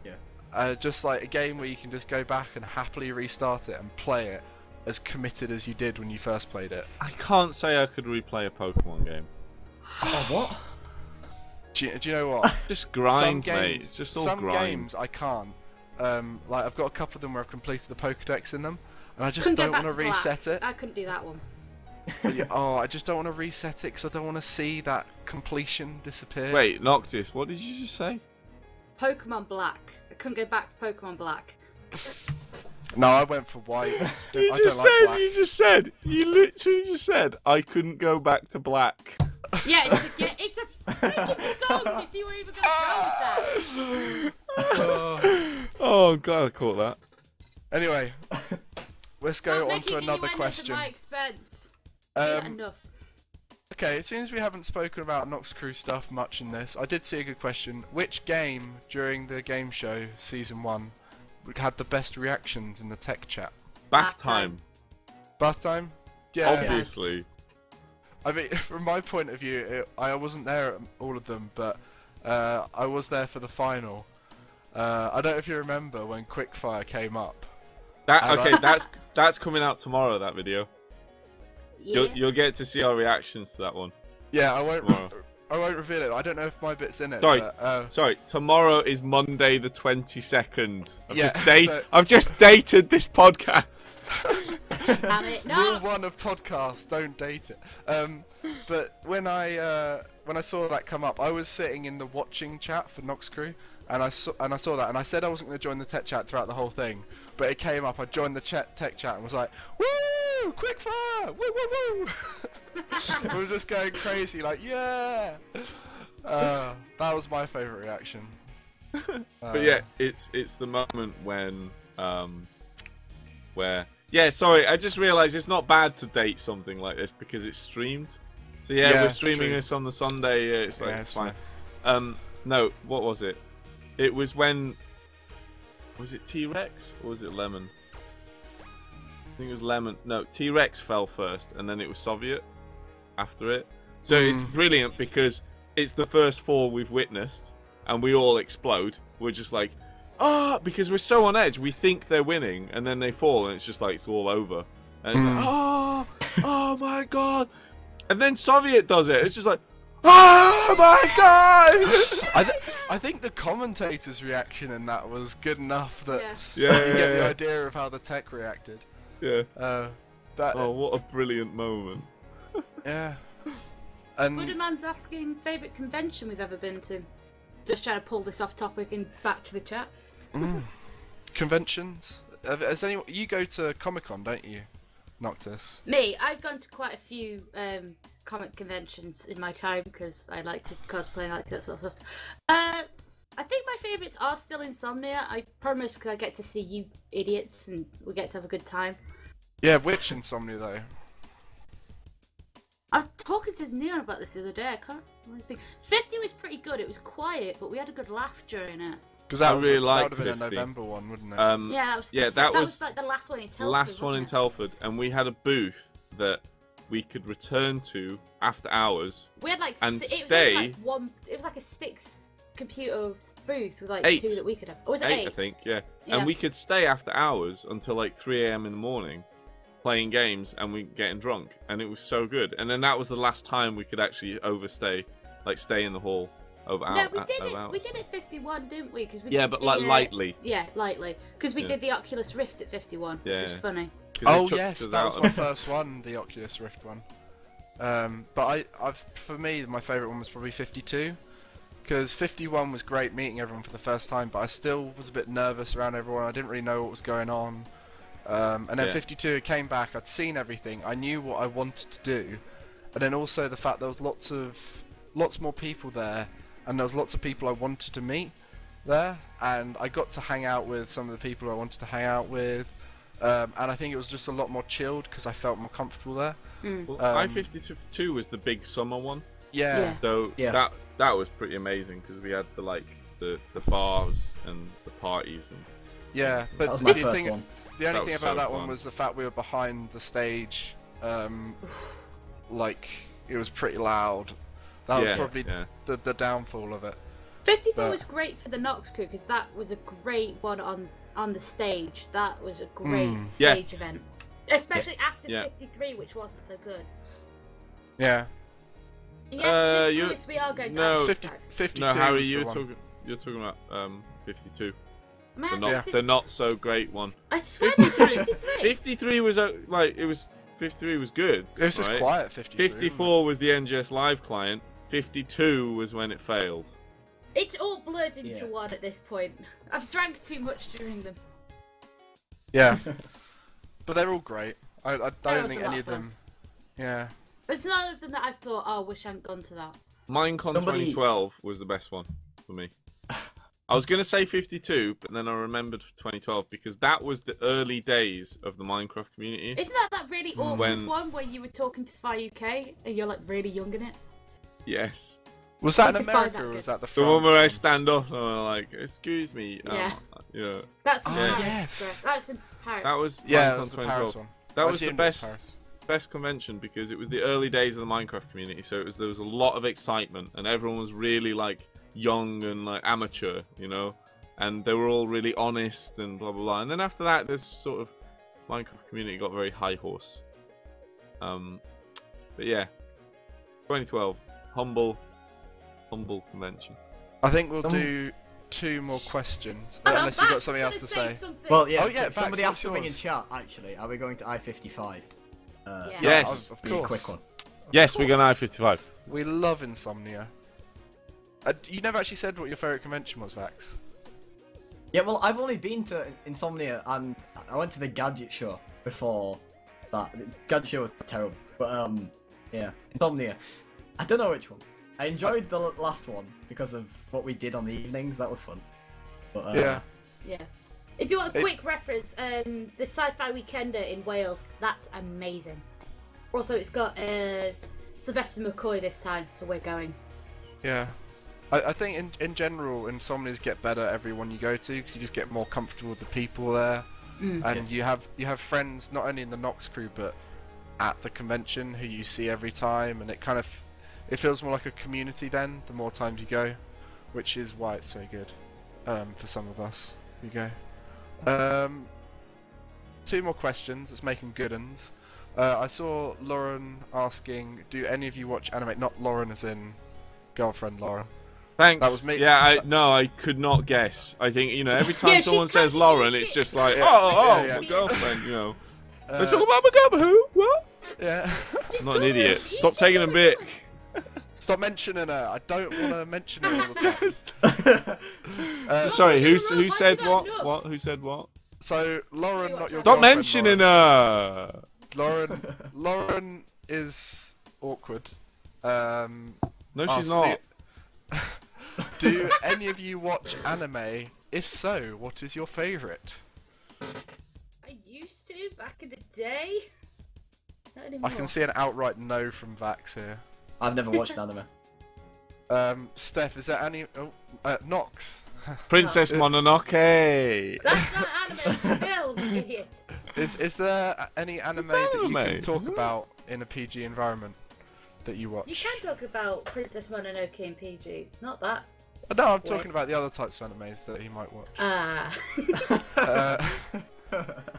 Yeah. Just like a game where you can just go back and happily restart it and play it as committed as you did when you first played it. I can't say I could replay a Pokemon game. Oh, what? Do you know what? Just grind, mate. It's just all some grind. Games I can't. Like I've got a couple of them where I've completed the Pokédex in them, and I just don't want to reset it. I couldn't do that one. I just don't want to reset it because I don't want to see that completion disappear. Wait, Noctis, what did you just say? Pokemon Black. I couldn't go back to Pokemon Black. No, I went for white. You literally just said, I couldn't go back to black. Yeah, it's a freaking song if you were even going to go with that. Oh, I'm glad I caught that. Anyway, let's go on to another question. At my expense. Enough. Okay, it seems we haven't spoken about Noxcrew stuff much in this. I did see a good question. Which game during the game show season 1 had the best reactions in the tech chat? Bath time. Bath time? Yeah. Obviously. I mean, from my point of view, I wasn't there at all of them, but I was there for the final. I don't know if you remember when Quickfire came up. That's coming out tomorrow. That video. Yeah. You'll get to see our reactions to that one. Yeah, I won't reveal it. I don't know if my bit's in it. Sorry, but, sorry. Tomorrow is Monday the 22nd. Yeah, I've just dated this podcast. Damn it, no. Rule 1 of podcasts: don't date it. But when I saw that come up, I was sitting in the watching chat for Noxcrew, and I saw that, and I said I wasn't going to join the tech chat throughout the whole thing, but it came up. I joined the tech chat and was like, "Woo! Quickfire! Woo woo woo!" I was just going crazy, like, yeah. That was my favourite reaction. But yeah, it's the moment when where. Yeah, sorry, I just realised it's not bad to date something like this because it's streamed. So yeah, we're streaming this on the Sunday. Yeah, it's like it's fine. No, what was it? It was when was it T-Rex or was it Lemon? I think it was Lemon. No, T-Rex fell first, and then it was Soviet after it. So it's brilliant because it's the first fall we've witnessed, and we all explode. We're just like. Because we're so on edge, we think they're winning, and then they fall, and it's just like it's all over. And it's like, oh my god! And then Soviet does it. It's just like, oh my god! I think the commentator's reaction in that was good enough that you get the idea of how the tech reacted. Yeah. What a brilliant moment. Yeah. And Buddhaman's asking favourite convention we've ever been to. Just trying to pull this off topic and back to the chat. Conventions? Has anyone? You go to Comic-Con, don't you, Noctis? Me, I've gone to quite a few comic conventions in my time because I like to cosplay and I like that sort of stuff. I think my favourites are still Insomnia. I promise because I get to see you idiots and we get to have a good time. Yeah, which Insomnia though? I was talking to Neon about this the other day. I can't really think. 50 was pretty good. It was quiet, but we had a good laugh during it. Because that would have been 50. a November one, wouldn't it? That was like the last one in Telford. Last one in Telford, and we had a booth that we could return to after hours. We had like and stay. It was like a 6 computer booth with like 8. 2 that we could have. Or was it 8? I think, yeah. And we could stay after hours until like 3 AM in the morning. Playing games and we getting drunk, and it was so good. And then that was the last time we could actually overstay, like stay in the hall over hours. No, we did it 51, didn't we? Because like lightly. Yeah, lightly. Because we did the Oculus Rift at 51, which was funny. Oh yes, that was my first one, the Oculus Rift one. But for me, my favourite one was probably 52. Because 51 was great meeting everyone for the first time, but I still was a bit nervous around everyone. I didn't really know what was going on. And then 52 came back. I'd seen everything. I knew what I wanted to do, and then also the fact there was lots more people there, and there was lots of people I wanted to meet there, and I got to hang out with some of the people I wanted to hang out with, and I think it was just a lot more chilled because I felt more comfortable there. Well, I-52 was the big summer one. Yeah. So that was pretty amazing because we had the bars and the parties and. Yeah, but that was my first one. The only thing was about so that fun. one was the fact we were behind the stage. Like it was pretty loud. That was probably the downfall of it. 54 was great for the Noxcrew because that was a great one on the stage. That was a great stage event, especially after 53, which wasn't so good. Yeah. Yes, Lewis, we are going to No, 52. No, Harry, was the you're one. talking about 52. Man, The not so great one. I swear 53. 53 was 53 was good. It was just quiet. 53. 54 was the NGS Live client. 52 was when it failed. It's all blurred into one at this point. I've drank too much during them. Yeah. But they're all great. I don't was think a lot any of of them. Yeah. There's none of them that I've thought, oh, wish I hadn't gone to that. Minecon 2012 was the best one for me. I was going to say 52, but then I remembered 2012 because that was the early days of the Minecraft community. Isn't that really awkward one where you were talking to Fi UK and you're like really young in it? Yes. Was that in I find America that or was good. that the The France one where I stand up and I'm like, excuse me. Yeah. You know, That's in Paris. yes. That was in Paris. that was Yeah, Minecon that was the 2012. Paris one. That I was the assumed it was best Paris. convention because it was the early days of the Minecraft community, so there was a lot of excitement and everyone was really like young and like amateur, you know, and they were all really honest and blah blah blah. And then after that, this sort of Minecraft community got very high horse. But yeah, 2012, humble convention. I think we'll do 2 more questions, Oh, no, unless you've got Max something was else to gonna say. something. Well, yeah. Oh, yeah, Somebody Vax, asked something in what's chat. Actually, are we going to I-55? Yes. Of Be course. a quick one. Yes, we're going to I-55. We love Insomnia. You never actually said what your favourite convention was, Vax. Yeah, well, I've only been to Insomnia, and I went to the Gadget Show before that. The Gadget Show was terrible, but yeah, Insomnia. I don't know which one. I enjoyed the last one because of what we did on the evenings. That was fun. But, Yeah. Yeah. If you want a quick reference, the Sci-Fi Weekender in Wales, that's amazing. Also, it's got Sylvester McCoy this time, so we're going. Yeah. I think in general, Insomnias get better every one you go to because you just get more comfortable with the people there, and you have friends not only in the Noxcrew but at the convention who you see every time, and it feels more like a community then the more times you go, which is why it's so good for some of us who go. 2 more questions. Let's make them good uns. I saw Lauren asking, do any of you watch anime? Not Lauren as in girlfriend Lauren. Thanks. That was me. Yeah, I could not guess. I think, you know, every time Yeah, someone she's says cutting Lauren, you. it's just like, Yeah. my Yeah. girlfriend, you know. Uh, They talk about my girlfriend, who? What? Yeah. I'm not an idiot. Stop taking a bit. Stop mentioning her. I don't want to mention her all the time. Sorry, who Why said did I what? know? What? Who said what? So Lauren, not your Stop girlfriend, mentioning her. Lauren is awkward. No, she's asked, not. Do any of you watch anime? If so, what is your favourite? I used to back in the day. Not anymore. I can see an outright no from Vax here. I've never watched anime. Steph, is there any? Nox. Princess Mononoke. That's not anime film, idiot. Is there any anime It's that you anime, can talk isn't it? about in a PG environment that you watch? You can talk about Princess Mononoke in PG. It's not that. No, I'm talking about the other types of animes that he might watch. Ah.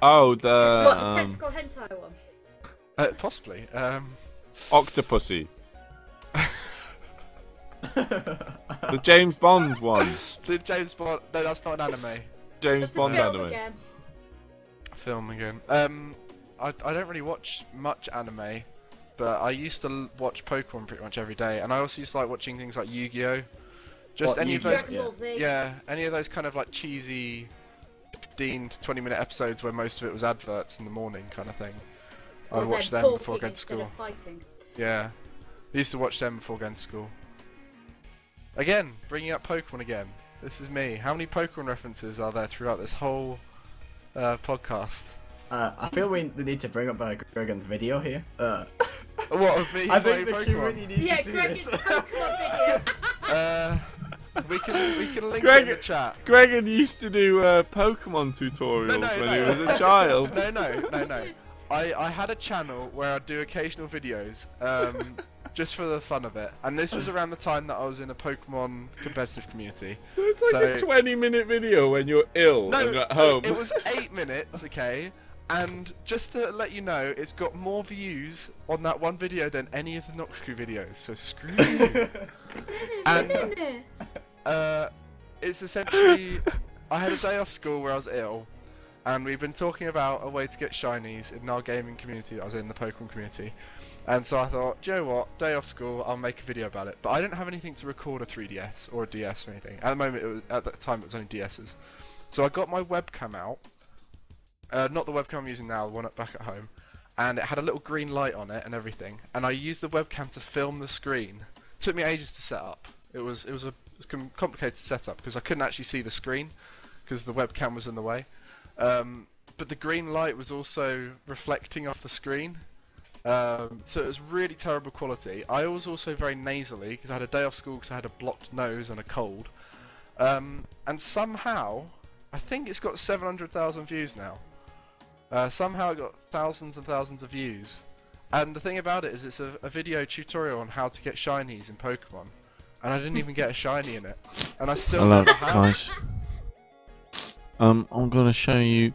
Oh, What, the the tentacle hentai one? Possibly. Octopussy. The James Bond one. The James Bond. No, that's not an anime. James That's a Bond film anime. again. Film again. I don't really watch much anime, but I used to watch Pokemon pretty much every day, and I also used to like watching things like Yu-Gi-Oh. Just What, any Yu-Gi-Oh? of those. Dragon Ball Z. Yeah, any of those kind of like cheesy 15 to 20-minute episodes where most of it was adverts in the morning kind of thing. I'd Or watch them them before talking going to instead school. of fighting. Yeah. I used to watch them before going to school. Again, bringing up Pokemon again. This is me. How many Pokemon references are there throughout this whole podcast? I feel we need to bring up Gregan's video here. What, of me I playing think the Pokemon? community needs Yeah, to see Gregan's this. Pokemon video. We can link it in the chat. Gregan used to do Pokemon tutorials when he was a child. No. I had a channel where I'd do occasional videos, just for the fun of it. And this was around the time that I was in a Pokemon competitive community. It's like a 20-minute video when you're ill and you're at home. It was 8 minutes, okay? And just to let you know, it's got more views on that one video than any of the Noxcrew videos, so screw you. And it's essentially, I had a day off school where I was ill, and we've been talking about a way to get shinies in our gaming community. I was in the Pokemon community, and so I thought, do you know what? Day off school, I'll make a video about it. But I didn't have anything to record a 3DS or a DS or anything. At the moment, at that time, it was only DSs. So I got my webcam out. Not the webcam I'm using now, the one back at home, and it had a little green light on it and everything. And I used the webcam to film the screen. It took me ages to set up. It was a complicated setup because I couldn't actually see the screen because the webcam was in the way. But the green light was also reflecting off the screen, so it was really terrible quality. I was also very nasally because I had a day off school because I had a blocked nose and a cold. And somehow, I think it's got 700,000 views now. Somehow it got thousands and thousands of views. And the thing about it is it's a video tutorial on how to get shinies in Pokemon. And I didn't even get a shiny in it. And I still never have. Guys. I'm gonna show you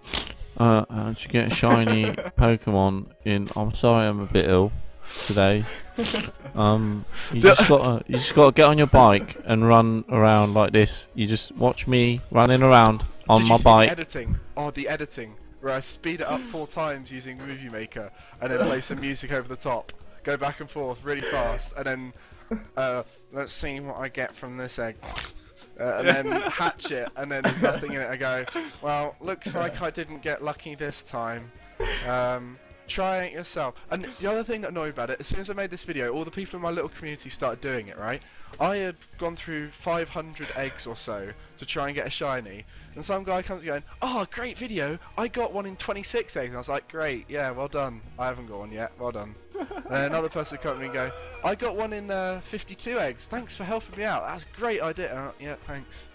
how to get a shiny Pokemon in. I'm sorry, I'm a bit ill today. You just gotta get on your bike and run around like this. You just watch me running around on my bike. The editing? Oh, the editing. Where I speed it up 4 times using Movie Maker and then play some music over the top. Go back and forth really fast, and then let's see what I get from this egg. And then hatch it, and then there's nothing in it. I go, well, looks like I didn't get lucky this time. Try it yourself. And the other thing that annoyed about it, as soon as I made this video, all the people in my little community started doing it, right? I had gone through 500 eggs or so to try and get a shiny, and some guy comes going, oh, great video, I got one in 26 eggs. And I was like, great, yeah, well done. I haven't got one yet, well done. And then another person would come to me and go, I got one in 52 eggs, thanks for helping me out, that's a great idea. And I'm like, yeah, thanks.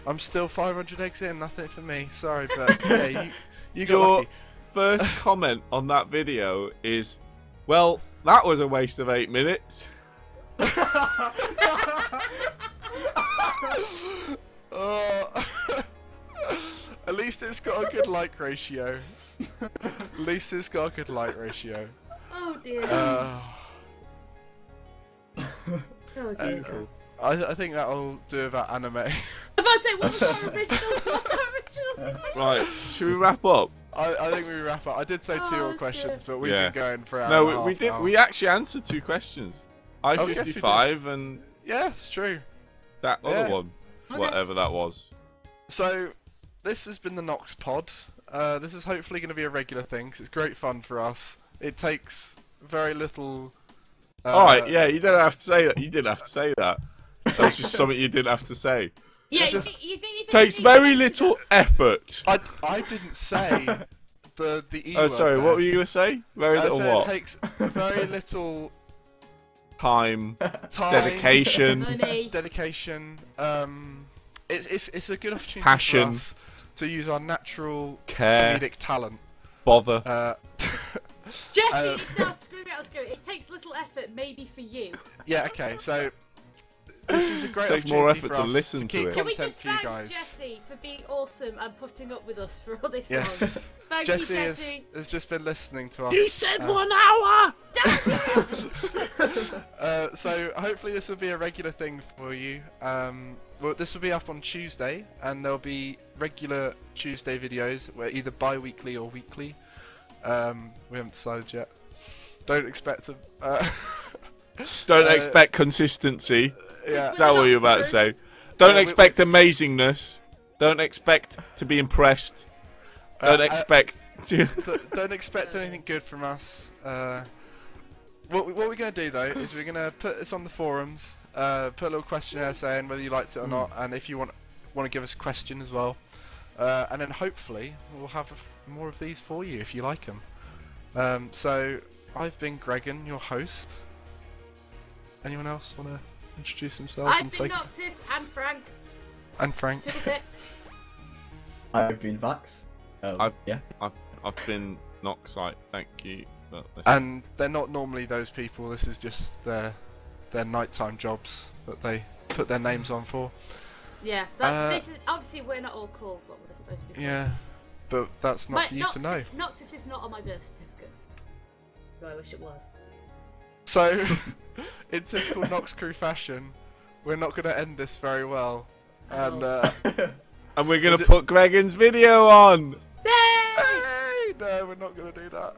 I'm still 500 eggs in, nothing for me, sorry, but yeah, you got lucky. First comment on that video is, well, that was a waste of 8 minutes. At least it's got a good like ratio. At least it's got a good like ratio. Oh dear. Oh dear. Cool. I think that'll do about anime. I'm about to say, what was our original? Right, should we wrap up? I think we wrap up. I did say 2 more questions, but we've been going for an hour. No, we did. We actually answered 2 questions. I-55 and yeah, it's true. That other one, whatever that was. So this has been the NoxPod. This is hopefully going to be a regular thing because it's great fun for us. It takes very little. All right, yeah, you didn't have to say that. You didn't have to say that. That's just something you didn't have to say. Yeah, it takes very little effort. I didn't say the E word. Oh, sorry. there. What were you gonna say? Very little what? It takes very little time, dedication, money. Dedication. It's a good opportunity passion, for us to use our natural care, comedic talent. Bother. Jesse, now screw it. It takes little effort, maybe for you. Yeah. Okay. So. This is a great Takes opportunity more effort for to us listen to keep to it. Can we content just for you thank guys. Jesse for being awesome and putting up with us for all this Yes. long? Thank Jesse, you, Jesse. has just been listening to us. You said 1 hour. So hopefully this will be a regular thing for you. Well, this will be up on Tuesday, and there'll be regular Tuesday videos, where either bi-weekly or weekly. We haven't decided yet. Don't expect to. Don't expect consistency. Yeah. Is that what you're about to say? Don't expect amazingness. Don't expect to be impressed. Don't expect to. Don't expect anything good from us. What we're going to do though is we're going to put this on the forums, put a little questionnaire saying whether you liked it or not, and if you want to give us a question as well, and then hopefully we'll have more of these for you if you like them. So I've been Gregan, your host. Anyone else want to introduce themselves? I've been Noctis and Frank. And Frank. I've been Vax. I've been Noxite. Thank you. And they're not normally those people. This is just their nighttime jobs that they put their names on for. Yeah, this is obviously we're not all called what we're supposed to be called. Yeah, but that's not for you to know. Noctis is not on my birth certificate. Though I wish it was. So, in typical Noxcrew fashion, we're not going to end this very well, and and we're going to put Gregan's video on. Hey! No, we're not going to do that.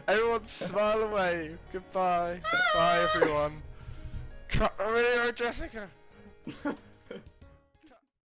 Everyone smile away. Goodbye. Bye everyone. Cut the video, Jessica.